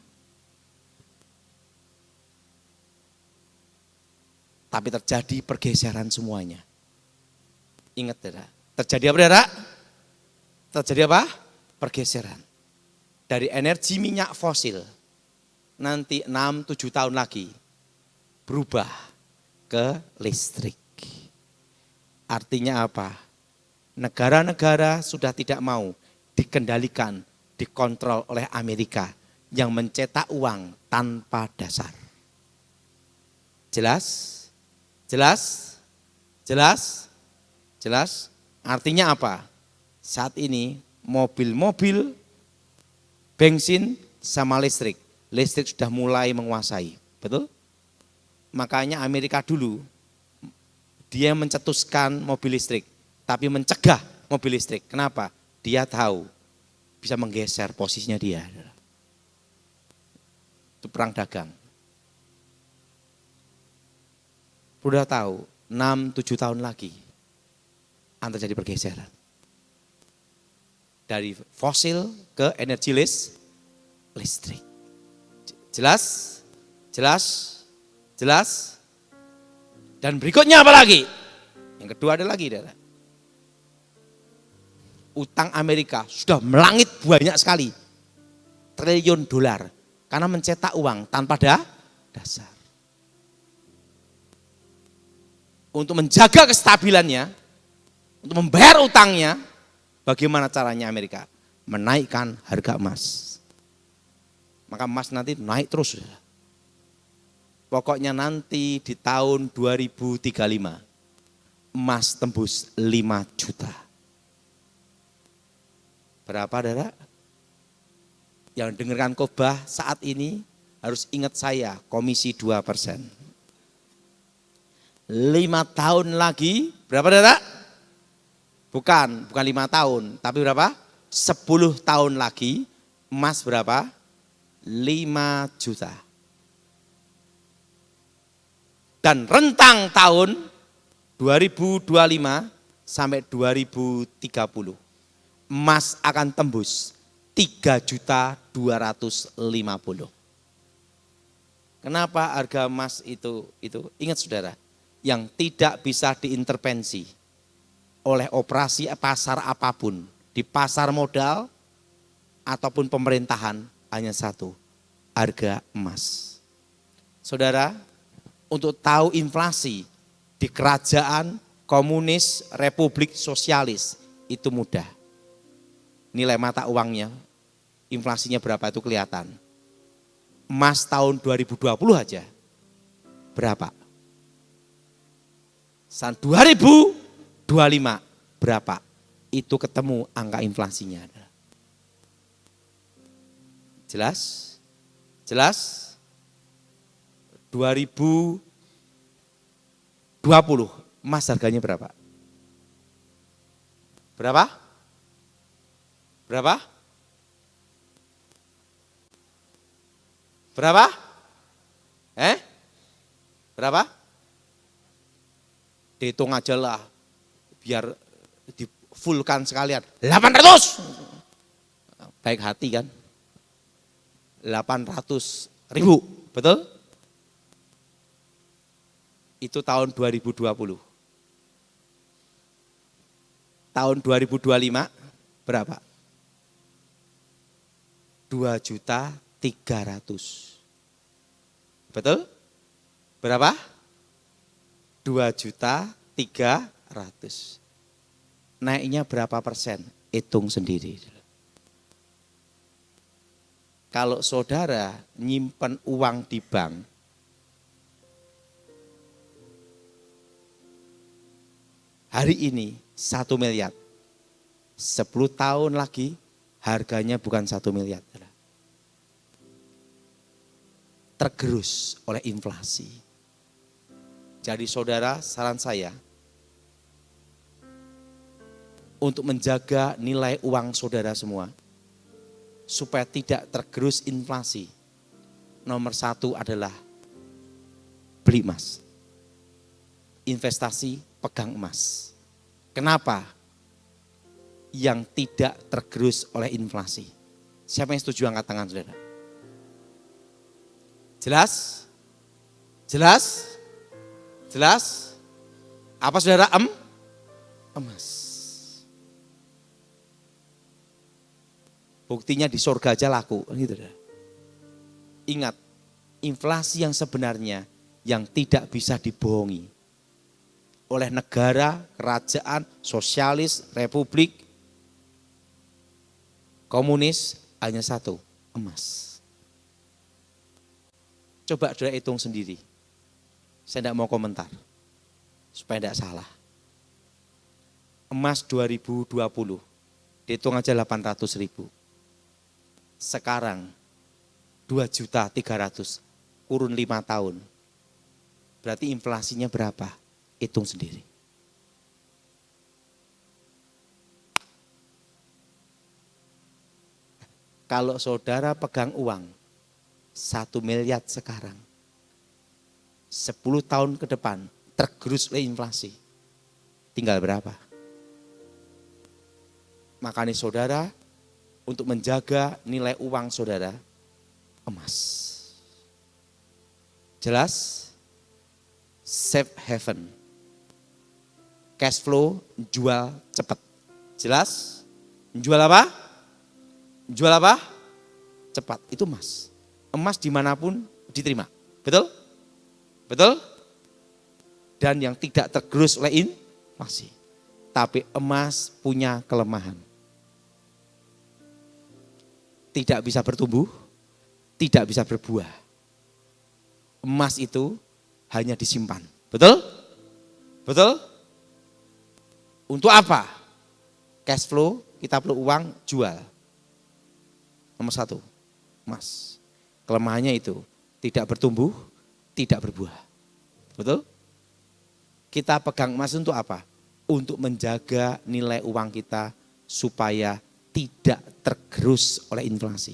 Tapi terjadi pergeseran semuanya. Ingat, saudara. Terjadi apa, saudara? Terjadi apa? Pergeseran. Dari energi minyak fosil, nanti 6-7 tahun lagi berubah ke listrik. Artinya apa? Negara-negara sudah tidak mau dikendalikan, dikontrol oleh Amerika yang mencetak uang tanpa dasar. Jelas? Jelas? Jelas? Jelas? Artinya apa? Saat ini mobil-mobil, bensin sama listrik. Listrik sudah mulai menguasai. Betul? Makanya Amerika dulu, dia mencetuskan mobil listrik. Tapi mencegah mobil listrik. Kenapa? Dia tahu bisa menggeser posisinya dia. Itu perang dagang. Sudah tahu, 6-7 tahun lagi akan terjadi pergeseran. Dari fosil ke energi listrik. Jelas? Jelas? Jelas? Dan berikutnya apa lagi? Yang kedua ada lagi, saudara. Utang Amerika sudah melangit banyak sekali. Triliun dolar. Karena mencetak uang tanpa dasar. Untuk menjaga kestabilannya, untuk membayar utangnya, bagaimana caranya Amerika? Menaikkan harga emas. Maka emas nanti naik terus. Pokoknya nanti di tahun 2035, emas tembus 5 juta. Berapa, saudara? Yang dengarkan khotbah saat ini harus ingat saya, komisi 2%. 5 tahun lagi, berapa, saudara? Bukan 5 tahun, tapi berapa? 10 tahun lagi, emas berapa? 5 juta. Dan rentang tahun 2025 sampai 2030, emas akan tembus 3.250.000. Kenapa harga emas itu? Ingat, saudara, yang tidak bisa diintervensi oleh operasi pasar apapun, di pasar modal ataupun pemerintahan, hanya satu, harga emas. Saudara, untuk tahu inflasi di kerajaan komunis, republik sosialis itu mudah. Nilai mata uangnya, inflasinya berapa itu kelihatan. Emas tahun 2020 aja berapa? 2025 berapa? Itu ketemu angka inflasinya. Jelas? Jelas? 2020 emas harganya berapa? Berapa? Berapa? Berapa? Berapa? Dihitung aja lah, biar di fullkan sekalian. 800. Baik hati kan? 800.000, betul? Itu tahun 2020. Tahun 2025 berapa? 2.300.000. Betul? Berapa? 2.300.000. Naiknya berapa persen? Hitung sendiri. Kalau saudara nyimpen uang di bank, hari ini 1 miliar. 10 tahun lagi harganya bukan 1 miliar. Tergerus oleh inflasi. Jadi saudara, saran saya untuk menjaga nilai uang saudara semua, supaya tidak tergerus inflasi. Nomor 1 adalah beli emas. Investasi pegang emas. Kenapa? Yang tidak tergerus oleh inflasi. Siapa yang setuju angkat tangan saudara? Jelas? Jelas? Jelas? Apa saudara? Emas. Buktinya di surga aja laku. Gitu. Ingat, inflasi yang sebenarnya yang tidak bisa dibohongi oleh negara, kerajaan, sosialis, republik, komunis hanya satu, emas. Coba saudara hitung sendiri. Saya tidak mau komentar, supaya tidak salah. Emas 2020, dihitung aja 800.000. Sekarang 2.300.000, kurun 5 tahun. Berarti inflasinya berapa? Hitung sendiri. Kalau saudara pegang uang 1 miliar sekarang, 10 tahun ke depan tergerus oleh inflasi, tinggal berapa? Makanya saudara, untuk menjaga nilai uang saudara, emas. Jelas? Safe haven. Cash flow, jual cepat. Jelas? Jual apa? Jual apa? Cepat, itu emas. Emas dimanapun diterima. Betul? Betul? Dan yang tidak tergerus oleh inflasi. Tapi emas punya kelemahan. Tidak bisa bertumbuh, tidak bisa berbuah. Emas itu hanya disimpan. Betul? Betul? Untuk apa? Cash flow, kita perlu uang, jual. Nomor 1, emas. Kelemahannya itu, tidak bertumbuh, tidak berbuah. Betul? Kita pegang emas untuk apa? Untuk menjaga nilai uang kita supaya tidak tergerus oleh inflasi.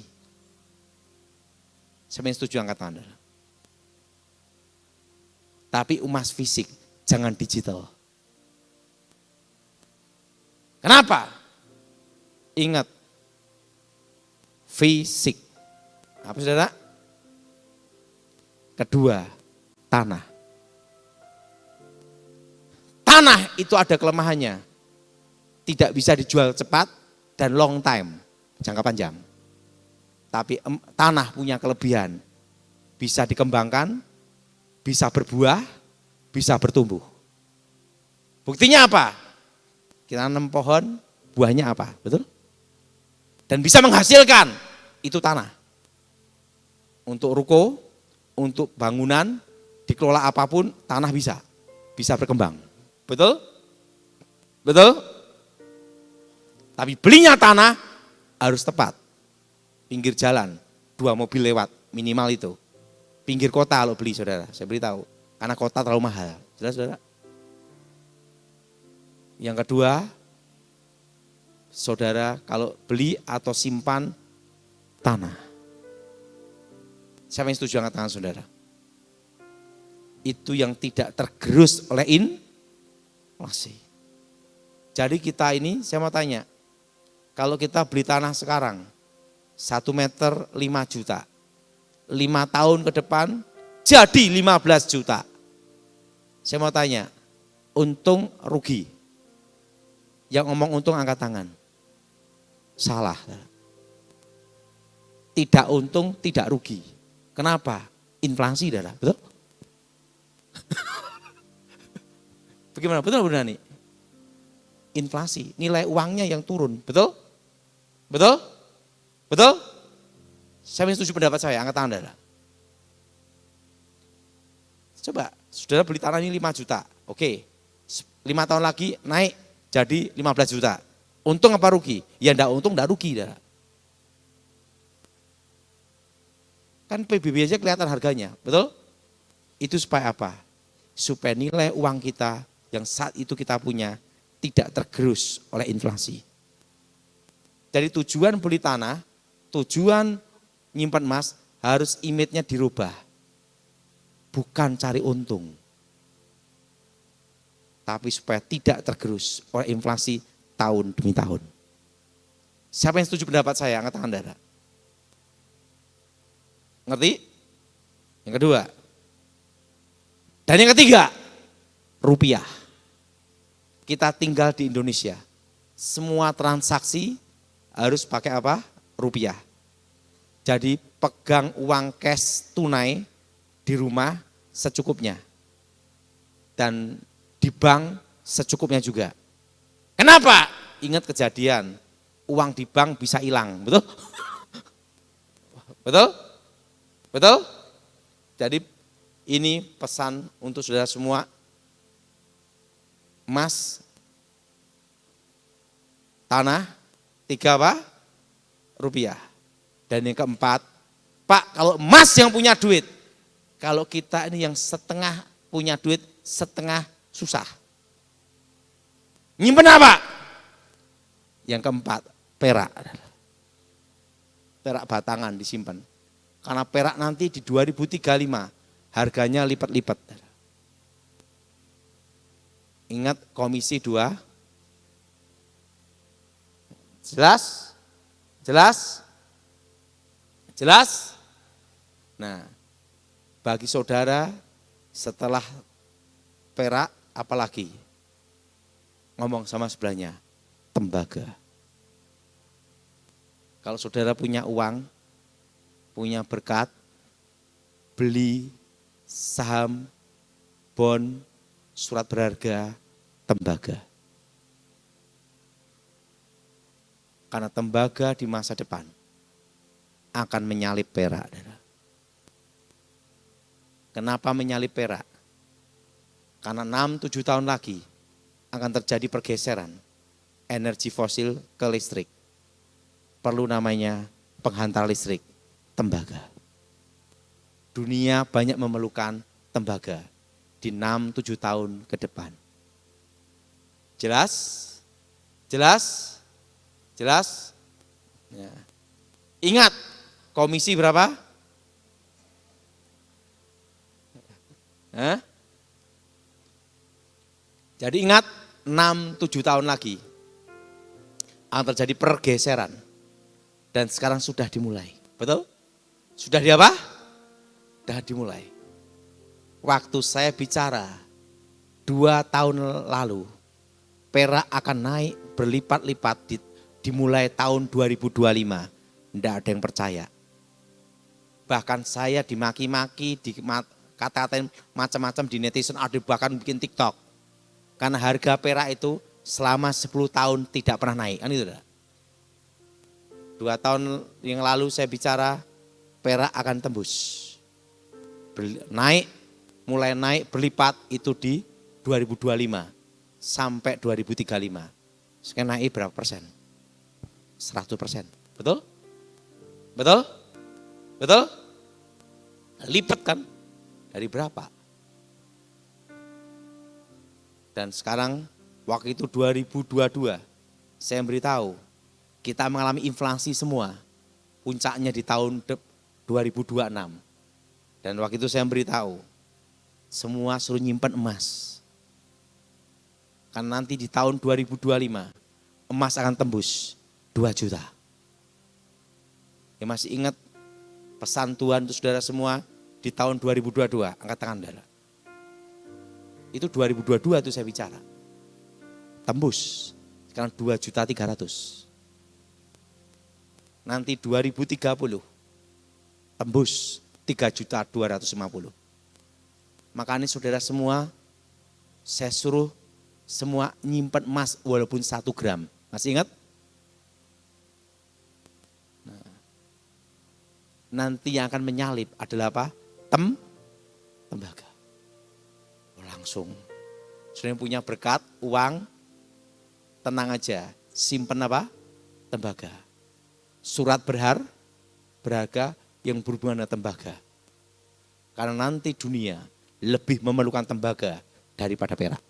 Siapa yang setuju angkat tangan? Tapi emas fisik, jangan digital. Kenapa? Ingat, fisik. Apa saudara? Kedua, tanah. Tanah itu ada kelemahannya. Tidak bisa dijual cepat dan long time, jangka panjang. Tapi tanah punya kelebihan. Bisa dikembangkan, bisa berbuah, bisa bertumbuh. Buktinya apa? Kita nanam pohon, buahnya apa? Betul? Dan bisa menghasilkan, itu tanah. Untuk ruko, untuk bangunan, dikelola apapun, tanah bisa berkembang. Betul? Betul? Tapi belinya tanah harus tepat. Pinggir jalan, 2 mobil lewat, minimal itu. Pinggir kota kalau beli saudara, saya beritahu. Karena kota terlalu mahal. Jelas saudara? Yang kedua, saudara kalau beli atau simpan tanah. Siapa yang setuju angkat tangan saudara? Itu yang tidak tergerus oleh inflasi. Jadi kita ini, saya mau tanya, kalau kita beli tanah sekarang, 1 meter 5 juta, 5 tahun ke depan jadi 15 juta. Saya mau tanya, untung rugi? Yang ngomong untung angkat tangan. Salah. Tidak untung, tidak rugi. Kenapa? Inflasi, saudara. Betul? Bagaimana? Betul, Bu Nani? Inflasi, nilai uangnya yang turun. Betul? Betul? Betul? Saya setuju pendapat saya, angkat tangan, saudara. Coba, saudara beli tanah ini 5 juta. Oke, 5 tahun lagi naik jadi 15 juta. Untung apa rugi? Ya enggak untung, enggak rugi, saudara. Kan PBB aja kelihatan harganya, betul? Itu supaya apa? Supaya nilai uang kita yang saat itu kita punya tidak tergerus oleh inflasi. Jadi tujuan beli tanah, tujuan nyimpan emas harus image-nya dirubah. Bukan cari untung. Tapi supaya tidak tergerus oleh inflasi tahun demi tahun. Siapa yang setuju pendapat saya? Angkat tangan, saudara. Ngerti? Yang kedua. Dan yang ketiga, rupiah. Kita tinggal di Indonesia. Semua transaksi harus pakai apa? Rupiah. Jadi pegang uang cash tunai di rumah secukupnya. Dan di bank secukupnya juga. Kenapa? Ingat kejadian, uang di bank bisa hilang, betul? Betul? Betul? Jadi ini pesan untuk saudara semua, emas, tanah, 3 apa? Rupiah. Dan yang keempat, Pak, kalau emas yang punya duit, kalau kita ini yang setengah punya duit, setengah susah. Nyimpen apa? Yang keempat, perak. Perak batangan disimpan. Karena perak nanti di 2035 harganya lipat-lipat. Ingat Komisi 2. Jelas? Jelas? Jelas? Nah, bagi saudara setelah perak apalagi? Ngomong sama sebelahnya, tembaga. Kalau saudara punya uang, punya berkat, beli saham, bond, surat berharga, tembaga. Karena tembaga di masa depan akan menyalip perak. Kenapa menyalip perak? Karena 6-7 tahun lagi akan terjadi pergeseran energi fosil ke listrik. Perlu namanya penghantar listrik, tembaga. Dunia banyak memerlukan tembaga di 6-7 tahun ke depan. Jelas? Jelas? Jelas? Ya. Ingat, komisi berapa? Hah? Jadi ingat, 6-7 tahun lagi akan terjadi pergeseran. Dan sekarang sudah dimulai. Betul? Sudah di apa? Sudah dimulai. Waktu saya bicara 2 tahun lalu, perak akan naik berlipat-lipat dimulai tahun 2025. Tidak ada yang percaya. Bahkan saya dimaki-maki, dikata-katain macam-macam di netizen, ada bahkan bikin TikTok. Karena harga perak itu selama 10 tahun tidak pernah naik. Kan itu dah. 2 tahun yang lalu saya bicara perak akan tembus. Naik, mulai naik berlipat itu di 2025 sampai 2035. Sekarang naik berapa persen? 100%. Betul? Betul? Betul? Lipat kan? Dari berapa? Dan sekarang waktu itu 2022, saya beritahu, kita mengalami inflasi semua. Puncaknya di tahun 2026. Dan waktu itu saya beritahu, semua suruh nyimpan emas. Karena nanti di tahun 2025, emas akan tembus 2 juta. Ya masih ingat pesan Tuhan untuk saudara semua di tahun 2022, angkat tangan saudara. Itu 2022 itu saya bicara. Tembus, sekarang 2.300.000. Nanti 2030, tembus 3.250.000. Makanya saudara semua, saya suruh semua nyimpan emas walaupun 1 gram. Masih ingat? Nah, nanti yang akan menyalip adalah apa? Tembaga. Langsung. Sudah punya berkat, uang, tenang aja. Simpen apa? Tembaga. Surat berharga yang berhubungan dengan tembaga. Karena nanti dunia lebih memerlukan tembaga daripada perak.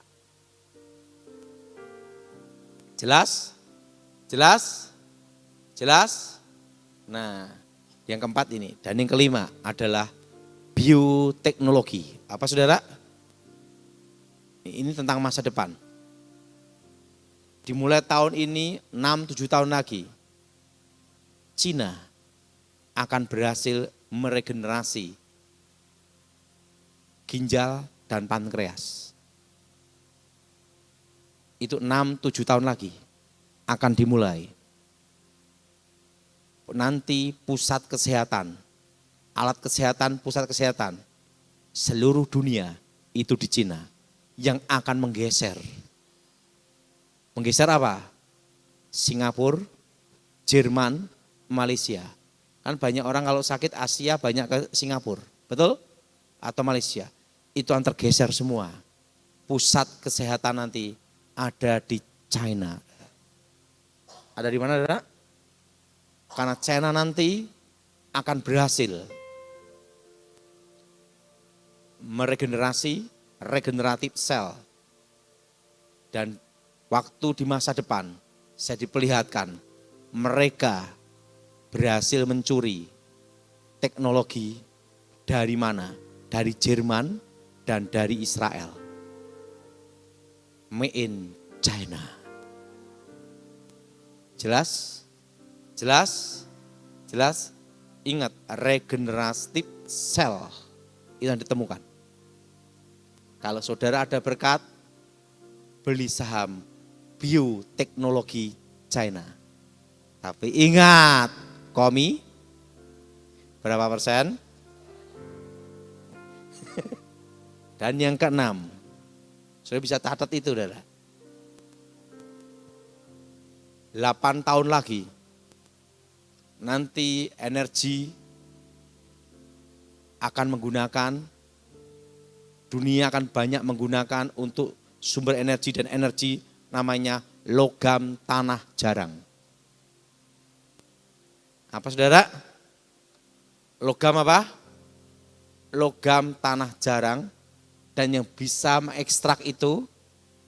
Jelas? Jelas? Jelas? Nah, yang keempat ini. Dan yang kelima adalah bioteknologi. Apa saudara? Ini tentang masa depan. Dimulai tahun ini 6-7 tahun lagi, Cina akan berhasil meregenerasi ginjal dan pankreas. Itu 6-7 tahun lagi akan dimulai. Nanti pusat kesehatan, alat kesehatan, pusat kesehatan seluruh dunia itu di Cina yang akan menggeser. Menggeser apa? Singapura, Jerman, Malaysia. Kan banyak orang kalau sakit Asia banyak ke Singapura, betul? Atau Malaysia. Itu akan tergeser semua. Pusat kesehatan nanti ada di China. Ada di mana, Saudara? Karena China nanti akan berhasil regeneratif sel. Dan waktu di masa depan saya diperlihatkan mereka berhasil mencuri teknologi dari mana? Dari Jerman dan dari Israel. Made in China. Jelas? Jelas? Jelas? Ingat, regeneratif sel itu yang ditemukan. Kalau saudara ada berkat, beli saham bioteknologi China. Tapi ingat, komi berapa persen? Dan yang keenam, saudara bisa catat itu, saudara. 8 tahun lagi, nanti energi akan menggunakan, dunia akan banyak menggunakan untuk sumber energi dan energi namanya logam tanah jarang. Apa saudara? Logam apa? Logam tanah jarang, dan yang bisa mengekstrak itu,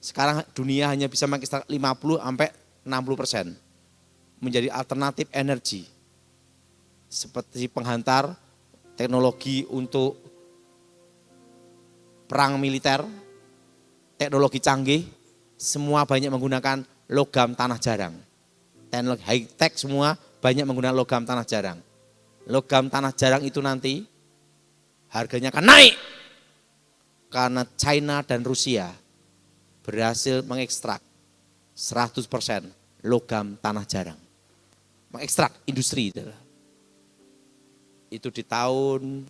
sekarang dunia hanya bisa mengekstrak 50-60% menjadi alternatif energi. Seperti penghantar, teknologi untuk perang militer, teknologi canggih, semua banyak menggunakan logam tanah jarang. Teknologi high tech semua banyak menggunakan logam tanah jarang. Logam tanah jarang itu nanti harganya akan naik. Karena China dan Rusia berhasil mengekstrak 100% logam tanah jarang. Mengekstrak industri itu. Itu di tahun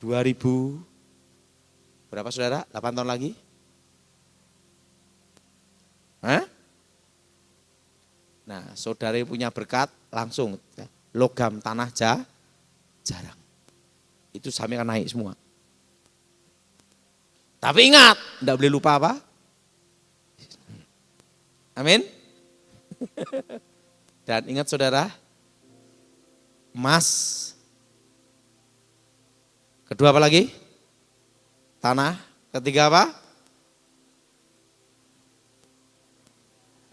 2030 Berapa saudara? 8 tahun lagi? Hah? Nah, saudara yang punya berkat langsung logam tanah jarang. Itu saham akan naik semua. Tapi ingat, tidak boleh lupa apa? Amin. Dan ingat saudara, emas. Kedua apa lagi? Tanah. Ketiga apa?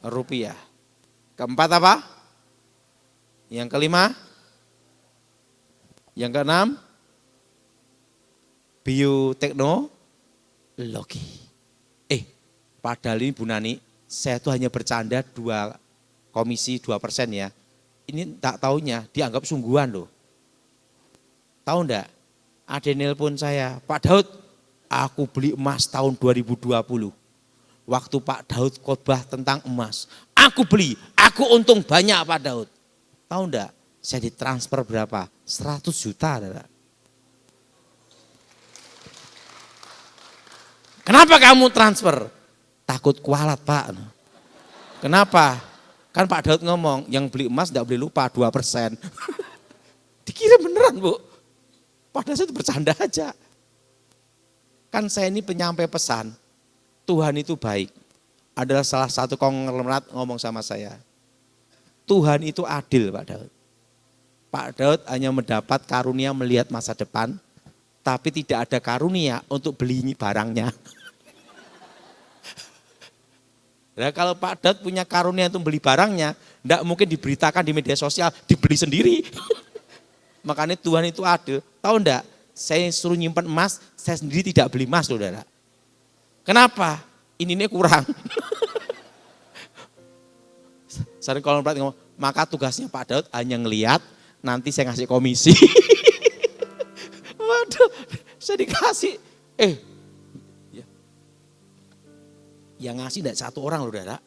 Rupiah. Keempat apa? Yang kelima? Yang keenam? Bioteknologi. Padahal ini Bu Nani, saya tuh hanya bercanda 2% ya. Ini tak taunya dianggap sungguhan loh. Tahu enggak? Ada nelpon saya, Pak Daud, aku beli emas tahun 2020. Waktu Pak Daud khotbah tentang emas, aku beli, aku untung banyak Pak Daud. Tahu enggak? Saya ditransfer berapa? 100 juta. Enggak? Kenapa kamu transfer? Takut kualat Pak. Kenapa? Kan Pak Daud ngomong, yang beli emas enggak boleh lupa 2%. Dikira beneran Bu. Padahal saya itu bercanda aja. Kan saya ini penyampai pesan, Tuhan itu baik. Adalah salah satu konglomerat ngomong sama saya. Tuhan itu adil Pak Daud. Pak Daud hanya mendapat karunia melihat masa depan, tapi tidak ada karunia untuk beli barangnya. Nah, kalau Pak Daud punya karunia untuk beli barangnya, tidak mungkin diberitakan di media sosial, dibeli sendiri. Makanya Tuhan itu adil. Tahu enggak? Saya suruh nyimpan emas, saya sendiri tidak beli emas, saudara. Kenapa? Ini kurang. Sering kalau ngomong, maka tugasnya Pak Daud hanya ngelihat, nanti saya ngasih komisi. Waduh, saya dikasih. Yang ngasih enggak satu orang, saudara.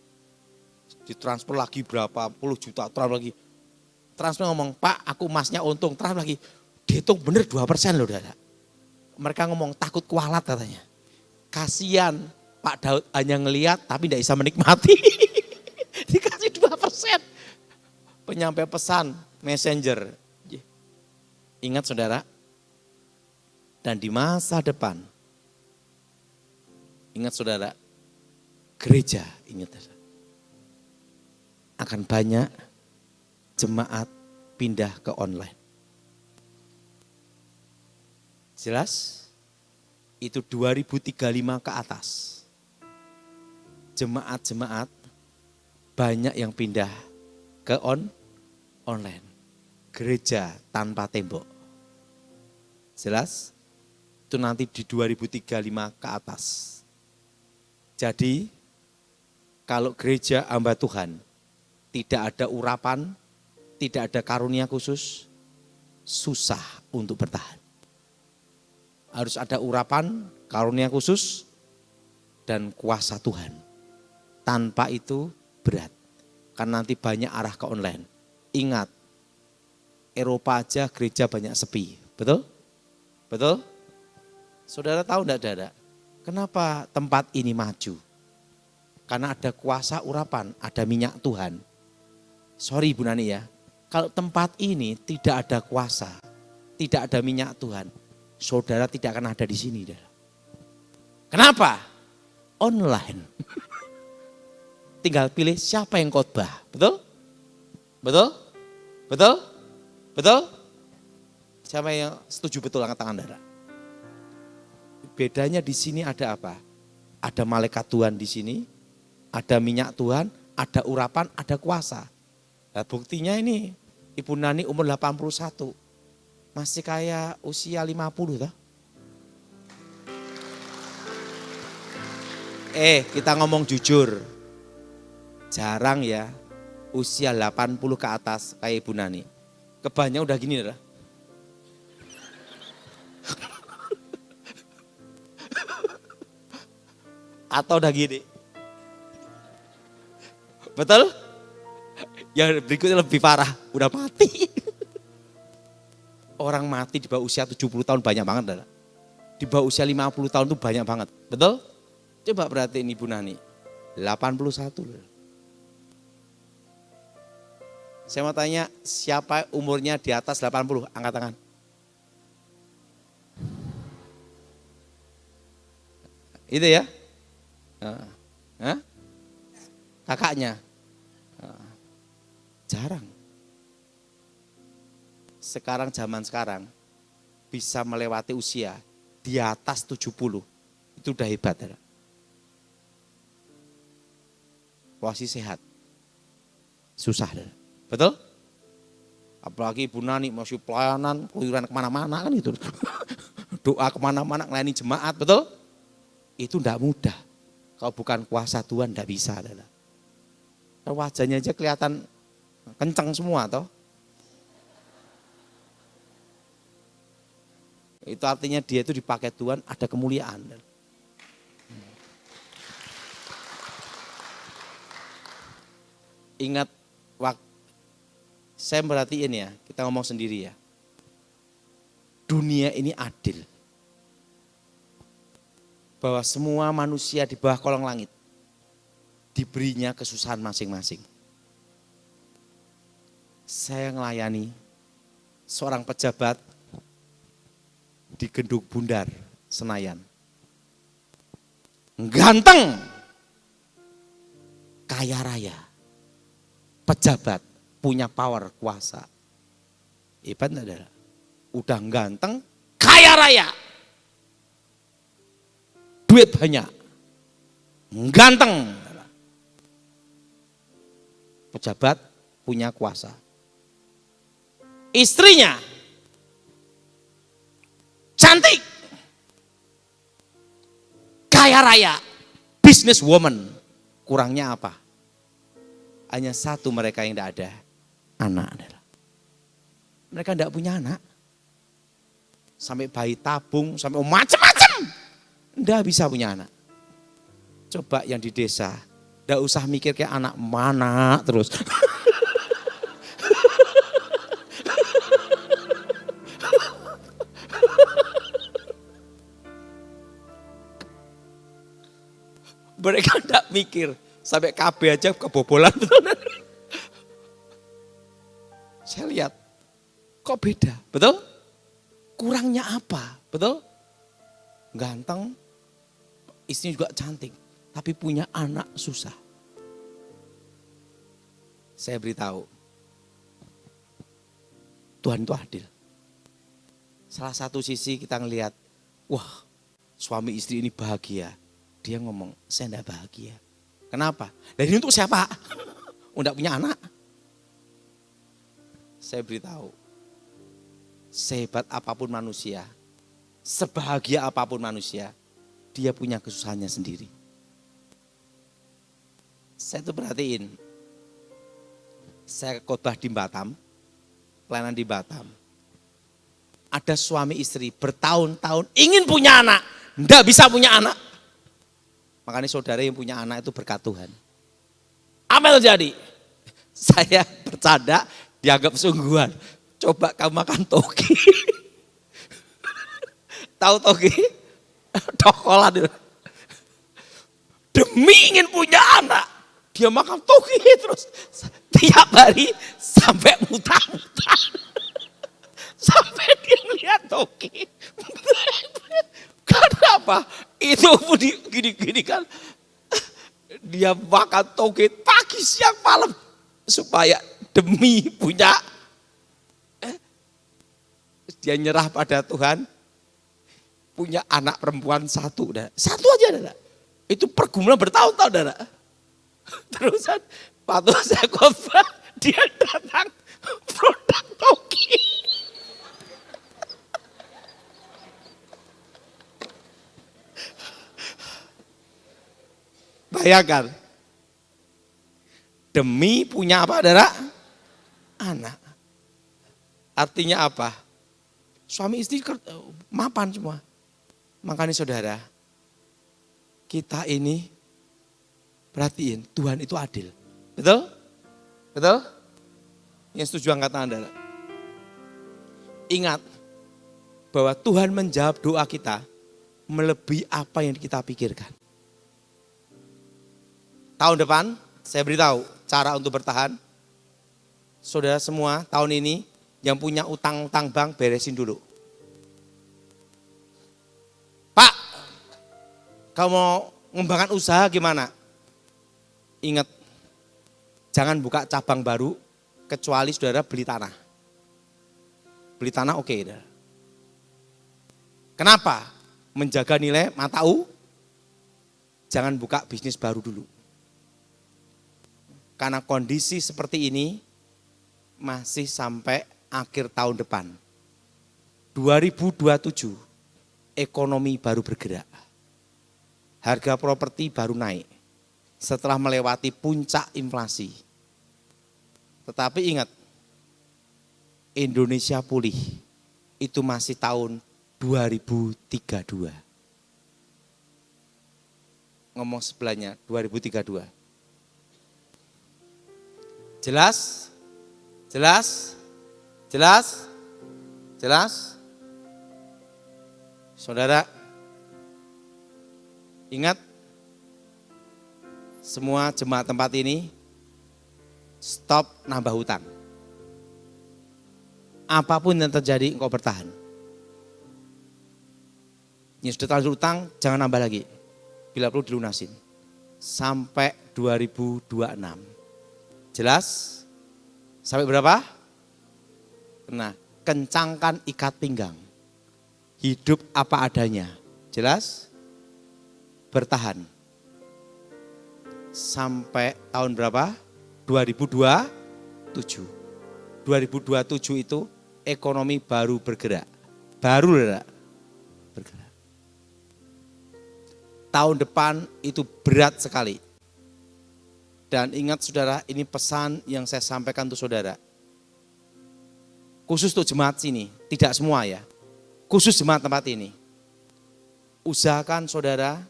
Ditransfer lagi berapa puluh juta, transfer lagi. Transfer ngomong, Pak aku emasnya untung, transfer lagi. Dihitung bener 2% loh saudara. Mereka ngomong takut kualat katanya. Kasihan Pak Daud hanya ngelihat tapi tidak bisa menikmati. Dikasih 2%. Penyampai pesan, messenger. Ingat saudara, dan di masa depan, ingat saudara, gereja, ingat saudara, akan banyak jemaat pindah ke online. Jelas? Itu 2035 ke atas. Jemaat-jemaat banyak yang pindah ke online. Gereja tanpa tembok. Jelas? Itu nanti di 2035 ke atas. Jadi kalau gereja hamba Tuhan tidak ada urapan, tidak ada karunia khusus, susah untuk bertahan. Harus ada urapan, karunia khusus, dan kuasa Tuhan. Tanpa itu berat. Karena nanti banyak arah ke online. Ingat, Eropa aja gereja banyak sepi. Betul? Betul? Saudara tahu enggak saudara? Kenapa tempat ini maju? Karena ada kuasa urapan, ada minyak Tuhan. Sorry Bu Nani ya, kalau tempat ini tidak ada kuasa, tidak ada minyak Tuhan, saudara tidak akan ada di sini. Kenapa? Online. Tinggal pilih siapa yang khotbah. Betul? Betul? Betul? Betul? Siapa yang setuju betul angkat tangan saudara? Bedanya di sini ada apa? Ada malaikat Tuhan di sini, ada minyak Tuhan, ada urapan, ada kuasa. Nah, buktinya ini Ibu Nani umur 81. Masih kayak usia 50 toh. Kita ngomong jujur. Jarang ya usia 80 ke atas kayak Ibu Nani. Kebanyakan udah gini lah. Atau udah gini. Betul? Yang berikutnya lebih parah, udah mati. Orang mati di bawah usia 70 tahun banyak banget. di bawah usia 50 tahun itu banyak banget. Betul? Coba perhatiin Ibu Nani. 81 loh. Saya mau tanya, siapa umurnya di atas 80? Angkat tangan. Itu ya? Hah? Kakaknya? Jarang. Sekarang zaman sekarang bisa melewati usia di atas 70. Itu udah hebat. Ya? Masih sehat. Susah. Ya? Betul? Apalagi Ibu Nani masih pelayanan, keluyuran kemana-mana kan itu. Doa kemana-mana, ngelayani jemaat, betul? Itu enggak mudah. Kalau bukan kuasa Tuhan enggak bisa. Wajahnya aja kelihatan kenceng semua toh. Itu artinya dia itu dipakai Tuhan ada kemuliaan. Ingat waktu saya merhatiin ya, kita ngomong sendiri ya. Dunia ini adil. Bahwa semua manusia di bawah kolong langit diberinya kesusahan masing-masing. Saya melayani seorang pejabat di Genduk Bundar, Senayan. Ganteng, kaya raya, pejabat, punya power, kuasa. Hebat enggak? Udah ganteng, kaya raya. Duit banyak, ganteng, pejabat punya kuasa. Istrinya cantik, kaya raya, businesswoman. Kurangnya apa? Hanya satu mereka yang tidak ada, anak. Mereka tidak punya anak. Sampai bayi tabung, sampai macam-macam. Nggak bisa punya anak. Coba yang di desa, nggak usah mikir kayak anak mana terus. Mereka nggak mikir, sampai KB aja kebobolan. Saya lihat, kok beda, betul? Kurangnya apa, betul? Ganteng, istrinya juga cantik, tapi punya anak susah. Saya beritahu, Tuhan itu adil. Salah satu sisi kita ngelihat, wah suami istri ini bahagia. Dia ngomong, saya enggak bahagia. Kenapa? Dan ini untuk siapa? Enggak punya anak. Saya beritahu, sehebat apapun manusia, sebahagia apapun manusia, dia punya kesusahannya sendiri. Saya tuh perhatiin, saya khotbah di Batam, pelayanan di Batam. Ada suami istri bertahun-tahun ingin punya anak, enggak bisa punya anak. Makanya saudara yang punya anak itu berkat Tuhan. Apa yang terjadi? Saya bercanda, dianggap sungguhan. Coba kamu makan toge. Tahu toge? Cokolat itu. Demi ingin punya anak, dia makan toge terus. Tiap hari sampai muntah-muntah. Sampai dia lihat toge. Kenapa? Itu gini kan. Dia makan toge pagi, siang, malam. Supaya demi punya. Dia nyerah pada Tuhan. Punya anak perempuan satu. Satu aja. Itu pergumulan bertahun-tahun. Terusan waktu saya khotbah, dia datang produk toge. Bayangkan, demi punya apa, saudara? Anak. Artinya apa? Suami istri mapan semua. Makanya saudara, kita ini perhatiin, Tuhan itu adil. Betul? Betul? Yang setuju angkat tangan, saudara. Ingat bahwa Tuhan menjawab doa kita melebihi apa yang kita pikirkan. Tahun depan saya beritahu cara untuk bertahan. Saudara semua tahun ini yang punya utang-utang bank beresin dulu. Pak, kamu mau mengembangkan usaha gimana? Ingat, jangan buka cabang baru kecuali saudara beli tanah. Beli tanah oke. Kenapa? Menjaga nilai mata uang. Jangan buka bisnis baru dulu. Karena kondisi seperti ini masih sampai akhir tahun depan. 2027 ekonomi baru bergerak. Harga properti baru naik setelah melewati puncak inflasi. Tetapi ingat, Indonesia pulih itu masih tahun 2032. Ngomong sebelahnya 2032. Jelas? Jelas? Jelas? Jelas? Saudara, ingat, semua jemaat tempat ini stop nambah hutang. Apapun yang terjadi engkau bertahan. Yang sudah terlanjur hutang jangan nambah lagi. Bila perlu dilunasin. Sampai 2026. Jelas? Sampai berapa? Nah, kencangkan ikat pinggang. Hidup apa adanya. Jelas? Bertahan. Sampai tahun berapa? 2027. 2027 itu ekonomi baru bergerak. Baru bergerak. Tahun depan itu berat sekali. Dan ingat saudara, ini pesan yang saya sampaikan untuk saudara. Khusus untuk jemaat sini, tidak semua ya. Khusus jemaat tempat ini. Usahakan saudara,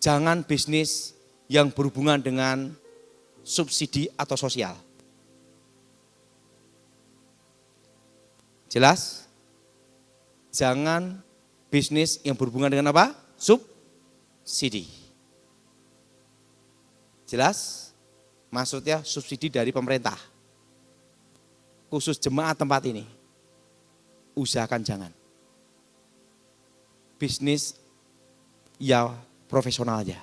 jangan bisnis yang berhubungan dengan subsidi atau sosial. Jelas? Jangan bisnis yang berhubungan dengan apa? Subsidi. Jelas? Maksudnya subsidi dari pemerintah. Khusus jemaat tempat ini. Usahakan jangan. Bisnis ya profesional aja.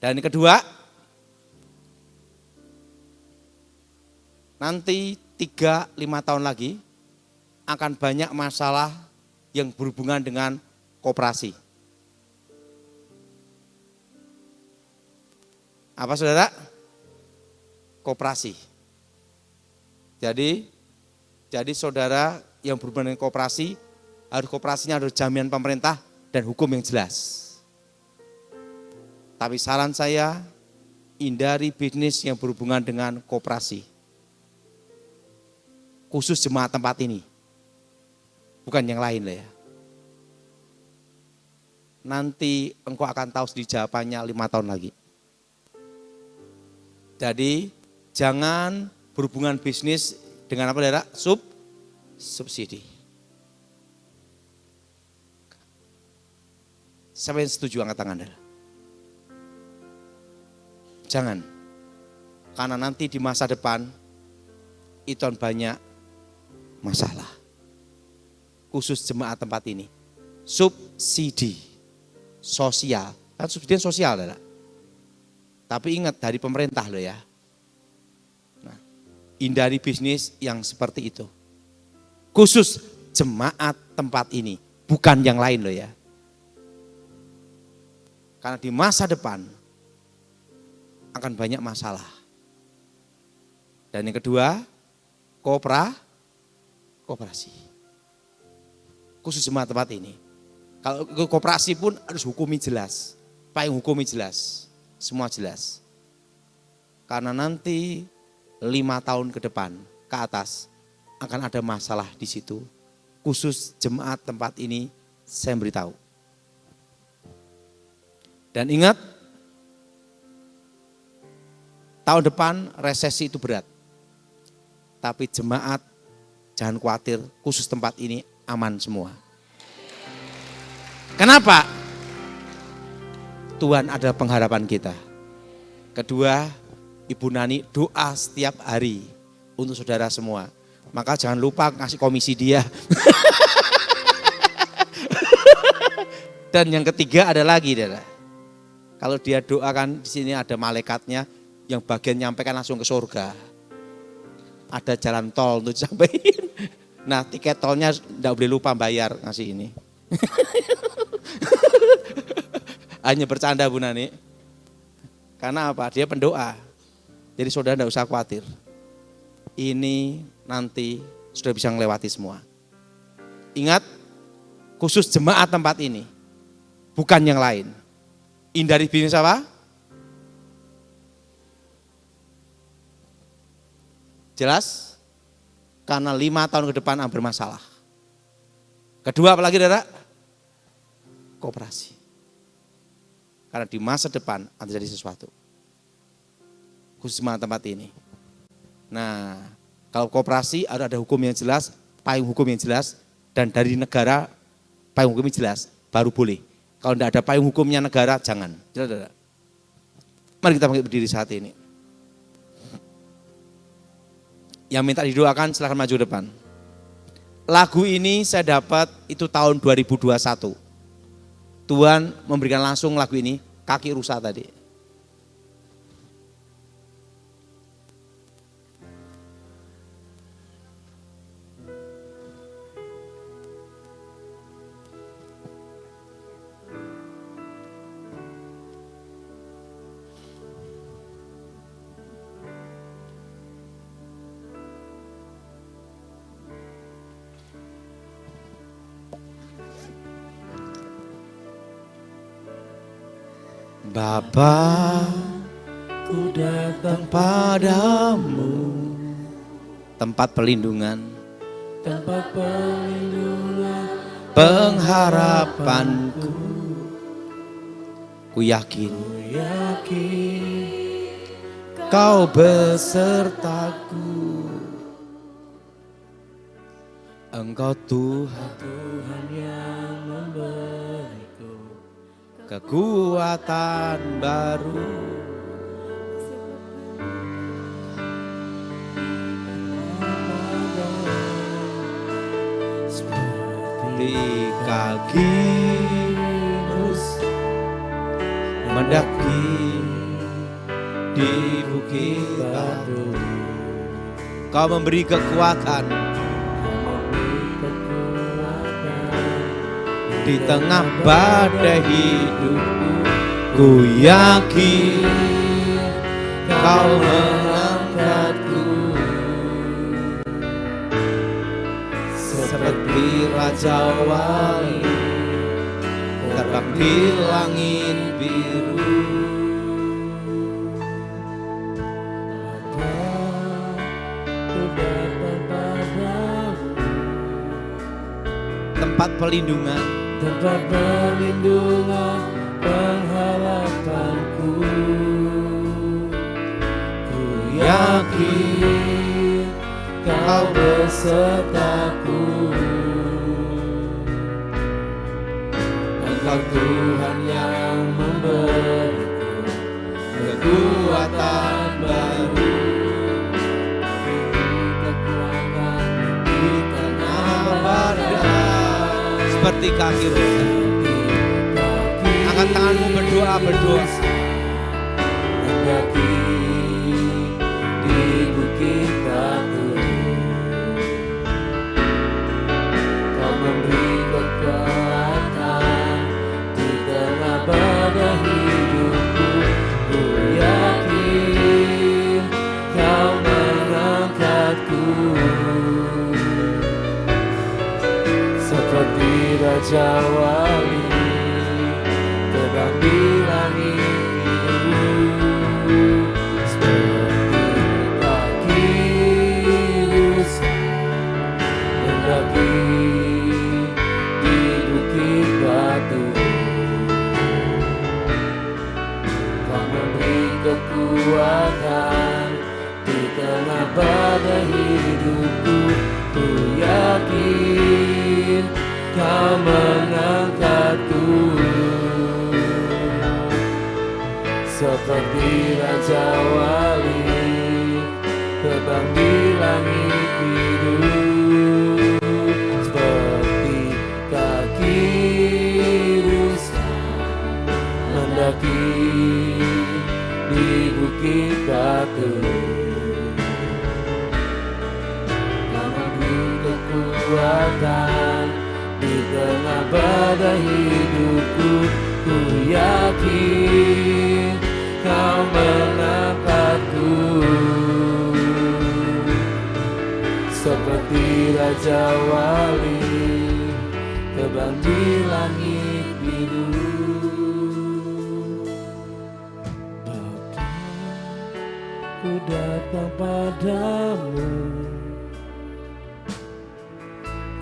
Dan yang kedua, nanti 3-5 tahun lagi akan banyak masalah yang berhubungan dengan koperasi. Apa saudara? Koperasi. Jadi saudara yang berhubungan dengan koperasi, koperasinya harus jaminan pemerintah dan hukum yang jelas. Tapi saran saya, hindari bisnis yang berhubungan dengan koperasi. Khusus jemaat tempat ini. Bukan yang lain lah ya. Nanti engkau akan tahu sendiri jawabannya 5 tahun lagi. Jadi jangan berhubungan bisnis dengan apa saudara? Subsidi. Siapa yang setuju angkat tangan saudara? Jangan. Karena nanti di masa depan itu banyak masalah. Khusus jemaat tempat ini. Subsidi sosial. Kan subsidi sosial saudara. Tapi ingat dari pemerintah loh ya. Nah, hindari bisnis yang seperti itu. Khusus jemaat tempat ini, bukan yang lain loh ya. Karena di masa depan akan banyak masalah. Dan yang kedua, koperasi. Khusus jemaat tempat ini. Kalau koperasi pun harus hukumi jelas. Payung hukumi jelas. Semua jelas. Karena nanti 5 tahun ke depan ke atas akan ada masalah di situ. Khusus jemaat tempat ini saya beritahu. Dan ingat, tahun depan resesi itu berat. Tapi jemaat jangan khawatir, khusus tempat ini aman semua. Kenapa? Tuhan adalah pengharapan kita. Kedua, Ibu Nani doa setiap hari untuk saudara semua. Maka jangan lupa ngasih komisi dia. Dan yang ketiga ada lagi, saudara. Kalau dia doakan di sini ada malaikatnya yang bagian nyampaikan langsung ke surga. Ada jalan tol untuk disampaikan. Nah, tiket tolnya enggak boleh lupa bayar ngasih ini. Hanya bercanda Bu Nani. Karena apa? Dia pendoa. Jadi saudara enggak usah khawatir. Ini nanti sudah bisa melewati semua. Ingat, khusus jemaat tempat ini. Bukan yang lain. Hindari bisnis apa? Jelas? Karena 5 tahun ke depan bermasalah. Kedua apalagi saudara? Koperasi. Karena di masa depan akan terjadi sesuatu. Khusus tempat ini. Nah, kalau koperasi ada hukum yang jelas, payung hukum yang jelas, dan dari negara payung hukumnya jelas, baru boleh. Kalau tidak ada payung hukumnya negara, jangan. Jelas, saudara? Mari kita berdiri saat ini. Yang minta didoakan silahkan maju depan. Lagu ini saya dapat itu tahun 2021. Tuhan memberikan langsung lagu ini, kaki rusa tadi. Bapa, ku datang padamu, tempat perlindungan, pengharapanku. Ku yakin kau besertaku. Engkau Tuhan yang memberiku kekuatan baru. Seperti kaki terus mendaki di bukit batu. Kau memberi kekuatan di tengah badai hidupku. Ku yakin kau mengangkatku seperti raja wali terbang di langit biru. Tempat perlindungan, tempat perlindungan pengharapanku. Ku yakin kau besertaku. Engkau Tuhan yang memberiku kekuatan baru. Kekuatan di tengah badai. Seperti kaki rusa. Angkat tanganmu berdoa. Mendaki di bukit batu. Kau memberi kekuatan di tengah badai hidupku. Ku yakin kau mengangkatku seperti raja wali terbang di langit biru. Seperti kaki rusa mendaki di bukit batu. Kau memberi kekuatan di tengah badai hidupku. Ku yakin kau mengangkatku seperti Raja Wali terbang di langit biru, seperti kaki rusa mendaki di bukit batu. Kau memberi kekuatan di tengah badai hidupku. Ku yakin Kau mengangkatku seperti Raja Wali terbang di langit biru. Bapa, ku datang padamu,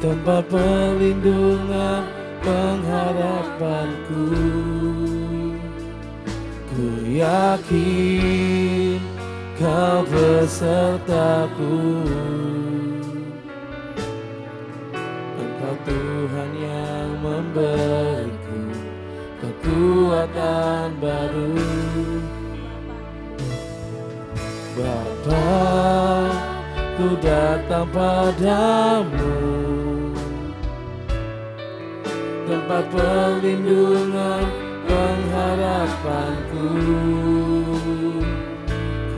tempat perlindungan pengharapanku. Ku yakin Kau besertaku. Engkau Tuhan yang memberiku kekuatan baru. Bapa, ku datang padamu, tempat perlindungan pengharapanku.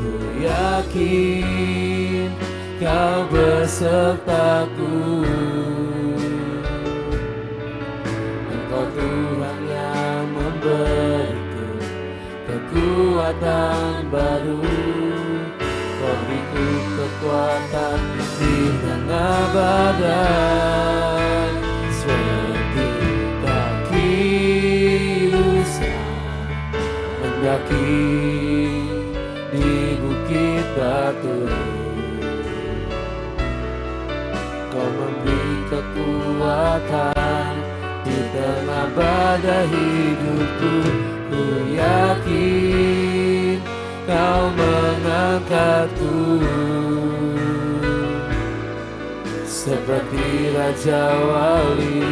Ku yakin Kau besertaku. Engkau Tuhan yang memberiku kekuatan baru. Kau beriku kekuatan di tengah badai, seperti kaki rusa mendaki di bukit batu. Kau memberi kekuatan di tengah badai hidupku. Ku yakin Kau mengangkatku seperti Raja Wali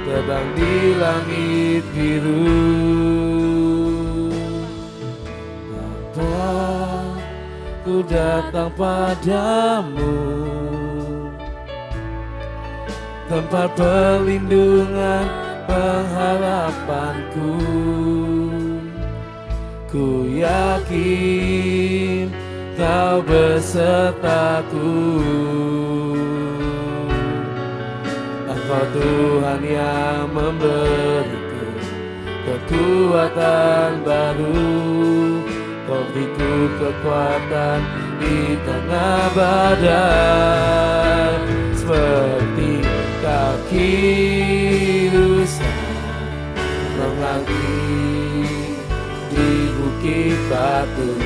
terbang di langit biru. Bapa, ku datang padamu, tempat perlindungan pengharapanku. Ku yakin Kau besertaku. Engkau Tuhan yang memberiku kekuatan baru. Kau beriku kekuatan di tengah badai, seperti kaki rusa menganggi di bukit batu.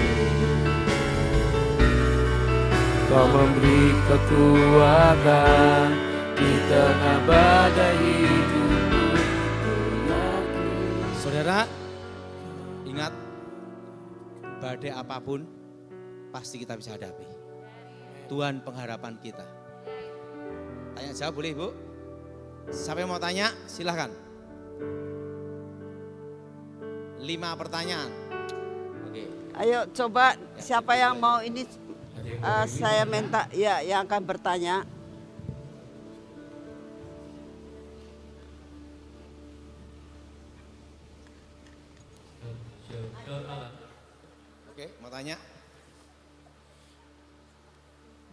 Kau memberi kekuatan di tengah badai hidupku. Saudara, ingat, badai apapun pasti kita bisa hadapi. Tuhan pengharapan kita. Tanya jawab boleh Bu? Siapa yang mau tanya? Silahkan. 5 pertanyaan. Oke. Ayo coba siapa yang mau ini, saya minta ya yang akan bertanya. Oke, mau tanya?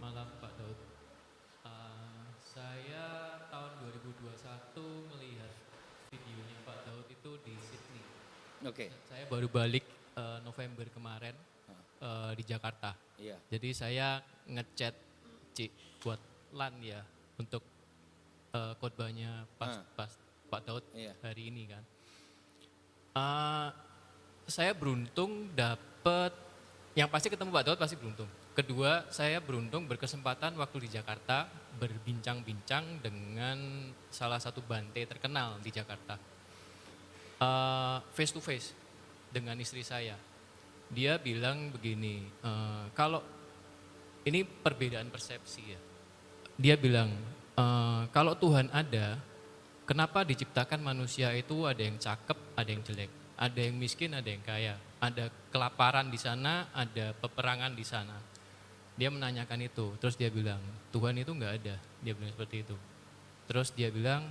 Malam Pak Daud. Saya tahun 2021 melihat videonya Pak Daud itu di Sydney. Oke. Saya baru balik November kemarin di Jakarta. Iya. Jadi saya ngechat Cik buat LAN ya untuk khotbahnya pas Pak Daud hari ini kan. Saya beruntung dapat, yang pasti ketemu Pak Daud pasti beruntung. Kedua, saya beruntung berkesempatan waktu di Jakarta berbincang-bincang dengan salah satu bante terkenal di Jakarta. Face to face dengan istri saya. Dia bilang begini, kalau ini perbedaan persepsi ya. Dia bilang, kalau Tuhan ada, kenapa diciptakan manusia itu ada yang cakep, ada yang jelek. Ada yang miskin, ada yang kaya. Ada kelaparan di sana, ada peperangan di sana. Dia menanyakan itu, terus dia bilang, Tuhan itu nggak ada. Dia bilang seperti itu. Terus dia bilang,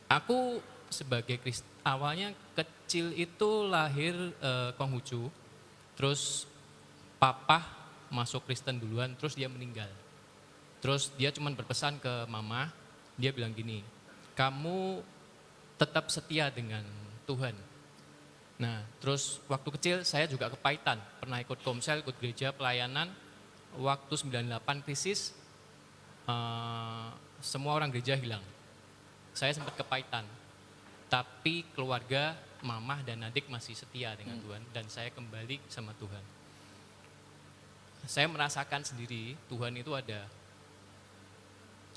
aku sebagai Kristen, awalnya kecil itu lahir Konghucu, terus papa masuk Kristen duluan, terus dia meninggal. Terus dia cuma berpesan ke mama, dia bilang gini, kamu tetap setia dengan Tuhan. Nah, terus waktu kecil saya juga kepahitan, pernah ikut komsel, ikut gereja, pelayanan, waktu 98 krisis, semua orang gereja hilang. Saya sempat kepahitan, tapi keluarga, mamah dan adik masih setia dengan Tuhan, dan saya kembali sama Tuhan. Saya merasakan sendiri Tuhan itu ada.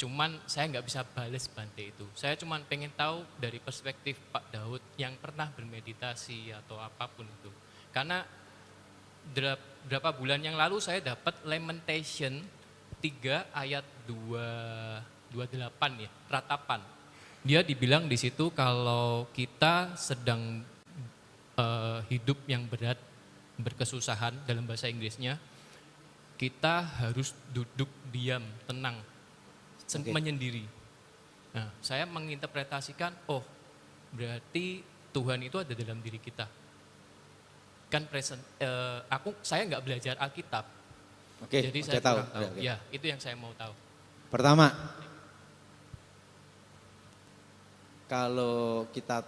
Cuman saya nggak bisa balas bante itu. Saya cuman pengen tahu dari perspektif Pak Daud yang pernah bermeditasi atau apapun itu. Karena berapa bulan yang lalu saya dapat Lamentation 3 ayat 28 ya, ratapan. Dia dibilang di situ kalau kita sedang hidup yang berat, berkesusahan dalam bahasa Inggrisnya, kita harus duduk diam, tenang, menyendiri. Nah, saya menginterpretasikan, oh berarti Tuhan itu ada dalam diri kita. Kan saya nggak belajar Alkitab, Oke, jadi saya tahu. kurang tahu. Oke. Ya, itu yang saya mau tahu. Pertama, kalau kita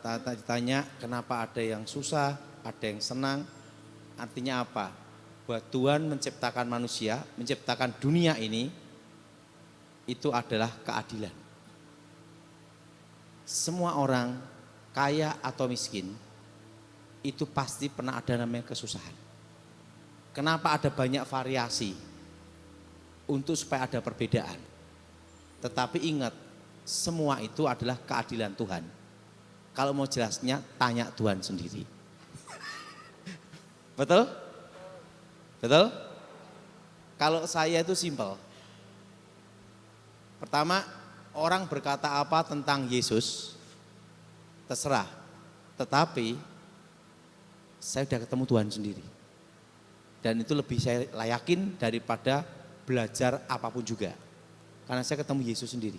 tanya kenapa ada yang susah, ada yang senang, artinya apa? Bahwa Tuhan menciptakan manusia, menciptakan dunia ini, itu adalah keadilan. Semua orang, kaya atau miskin, itu pasti pernah ada namanya kesusahan. Kenapa ada banyak variasi? Untuk supaya ada perbedaan. Tetapi ingat, semua itu adalah keadilan Tuhan. Kalau mau jelasnya, tanya Tuhan sendiri. Betul? Betul? Kalau saya itu simpel. Pertama, orang berkata apa tentang Yesus, terserah. Tetapi, saya sudah ketemu Tuhan sendiri. Dan itu lebih saya layakin daripada belajar apapun juga. Karena saya ketemu Yesus sendiri.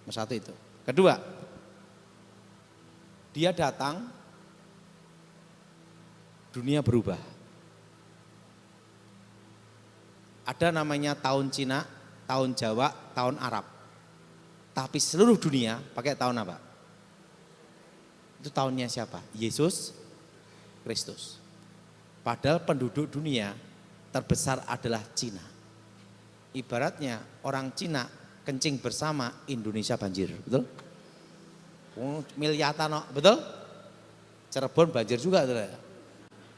Satu itu. Kedua, dia datang, dunia berubah. Ada namanya tahun Cina, tahun Jawa, tahun Arab. Tapi seluruh dunia pakai tahun apa? Itu tahunnya siapa? Yesus Kristus. Padahal penduduk dunia terbesar adalah Cina. Ibaratnya orang Cina kencing bersama, Indonesia banjir, betul? Miliatan, betul? Cirebon banjir juga, betul?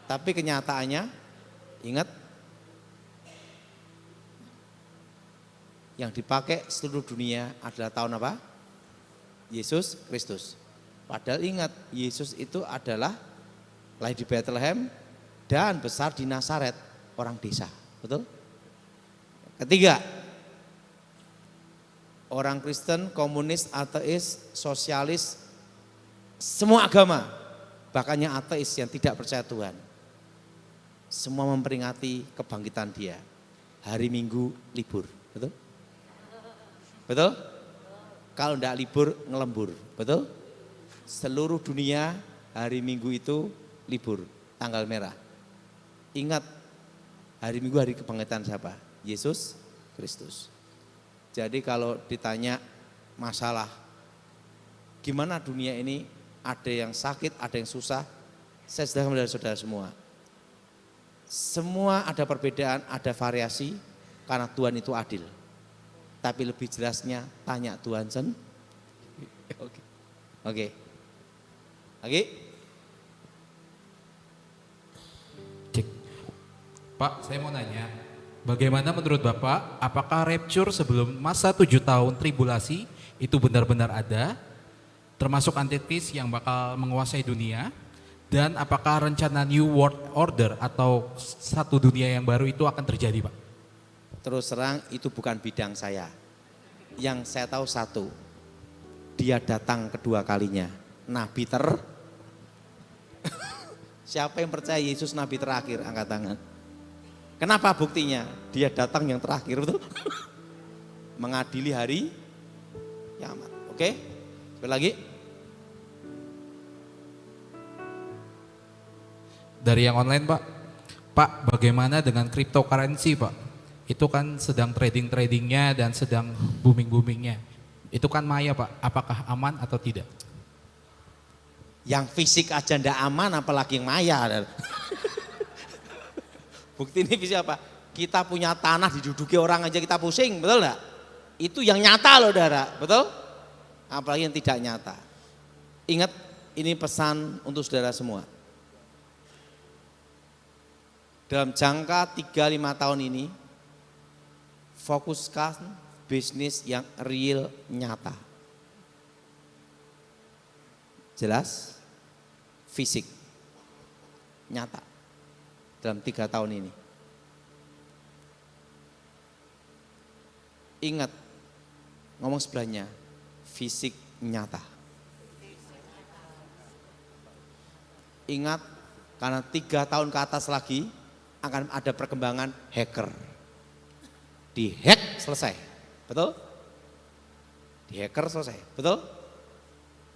Tapi kenyataannya, ingat, yang dipakai seluruh dunia adalah tahun apa? Yesus Kristus. Padahal ingat, Yesus itu adalah lahir di Bethlehem dan besar di Nazaret, orang desa, betul? Ketiga, orang Kristen, komunis, ateis, sosialis, semua agama, bahkan yang ateis yang tidak percaya Tuhan, semua memperingati kebangkitan dia. Hari Minggu libur, betul? Betul? Kalau tidak libur, ngelembur, betul? Seluruh dunia hari Minggu itu libur, tanggal merah. Ingat, hari Minggu hari kebangkitan siapa? Yesus Kristus. Jadi kalau ditanya masalah gimana dunia ini, ada yang sakit, ada yang susah, saya sudah kembali dari saudara semua. Semua ada perbedaan, ada variasi, karena Tuhan itu adil. Tapi lebih jelasnya tanya Tuhan sendiri. Oke. Lagi? Cek. Pak, saya mau nanya, bagaimana menurut Bapak, apakah rapture sebelum masa 7 tahun tribulasi itu benar-benar ada, termasuk antikris yang bakal menguasai dunia, dan apakah rencana New World Order atau satu dunia yang baru itu akan terjadi, Pak? Terus terang itu bukan bidang saya. Yang saya tahu satu, dia datang kedua kalinya, Nabi Siapa yang percaya Yesus nabi terakhir? Angkat tangan. Kenapa buktinya? Dia datang yang terakhir, betul? Mengadili hari kiamat. Oke? Sekali lagi. Dari yang online Pak. Pak, bagaimana dengan cryptocurrency Pak? Itu kan sedang tradingnya dan sedang boomingnya. Itu kan maya Pak, apakah aman atau tidak? Yang fisik aja ndak aman apalagi yang maya. Bukti ini bisa apa? Kita punya tanah diduduki orang aja kita pusing, betul enggak? Itu yang nyata loh Saudara, betul? Apalagi yang tidak nyata. Ingat, ini pesan untuk saudara semua. Dalam jangka 3-5 tahun ini, fokuskan bisnis yang real nyata. Jelas? Fisik. Nyata. Dalam 3 tahun ini. Ingat, ngomong sebelahnya, fisik nyata. Ingat, karena 3 tahun ke atas lagi akan ada perkembangan hacker. Di hack selesai, betul? Di hacker selesai, betul?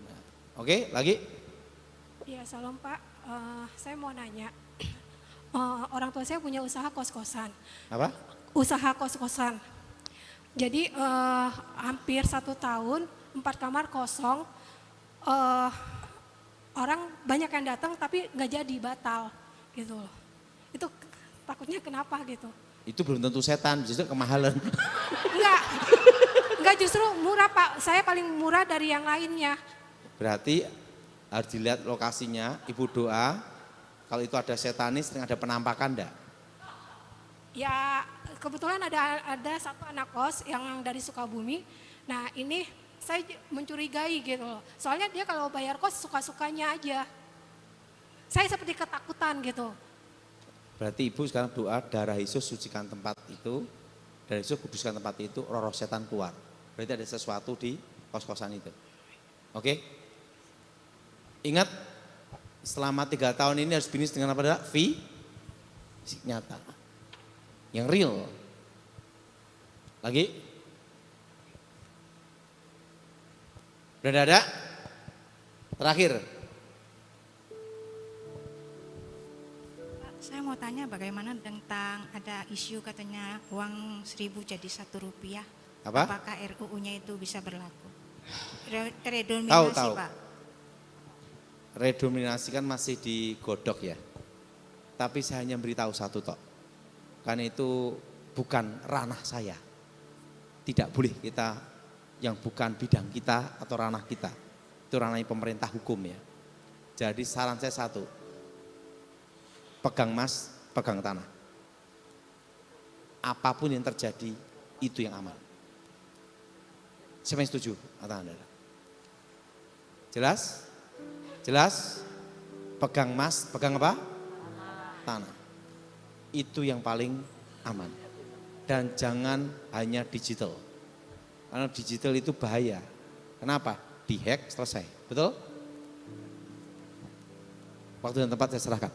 Nah, oke, lagi. Iya, salam Pak. Saya mau nanya, orang tua saya punya usaha kos-kosan. Apa? Usaha kos-kosan. Jadi hampir 1 tahun, 4 kamar kosong. Orang banyak yang datang tapi nggak jadi, batal gitu loh. Itu takutnya kenapa gitu? Itu belum tentu setan, justru kemahalan. Enggak justru murah Pak. Saya paling murah dari yang lainnya. Berarti harus dilihat lokasinya, ibu doa. Kalau itu ada setanis, ada penampakan enggak? Ya kebetulan ada satu anak kos yang dari Sukabumi. Nah ini saya mencurigai gitu loh. Soalnya dia kalau bayar kos suka-sukanya aja. Saya seperti ketakutan gitu. Berarti ibu sekarang doa darah Yesus sucikan tempat itu, darah Yesus kuduskan tempat itu, roh setan keluar. Berarti ada sesuatu di kos-kosan itu. Oke? Ingat, selama 3 tahun ini harus bisnis dengan apa? Fisik nyata. Yang real. Lagi? Udah ada? Terakhir. Saya mau tanya bagaimana tentang ada isu katanya uang 1.000 jadi Rp1. Apa? Apakah RUU-nya itu bisa berlaku? Redominasi Tahu. Pak. Redominasi kan masih digodok ya. Tapi saya hanya beritahu satu tok. Karena itu bukan ranah saya. Tidak boleh kita yang bukan bidang kita atau ranah kita. Itu ranahnya pemerintah hukum ya. Jadi saran saya satu. Pegang emas, pegang tanah. Apapun yang terjadi, itu yang aman. Siapa yang setuju? Anda. Jelas? Jelas? Pegang emas, pegang apa? Tanah. Itu yang paling aman. Dan jangan hanya digital. Karena digital itu bahaya. Kenapa? Di-hack selesai. Betul? Waktu dan tempat saya serahkan.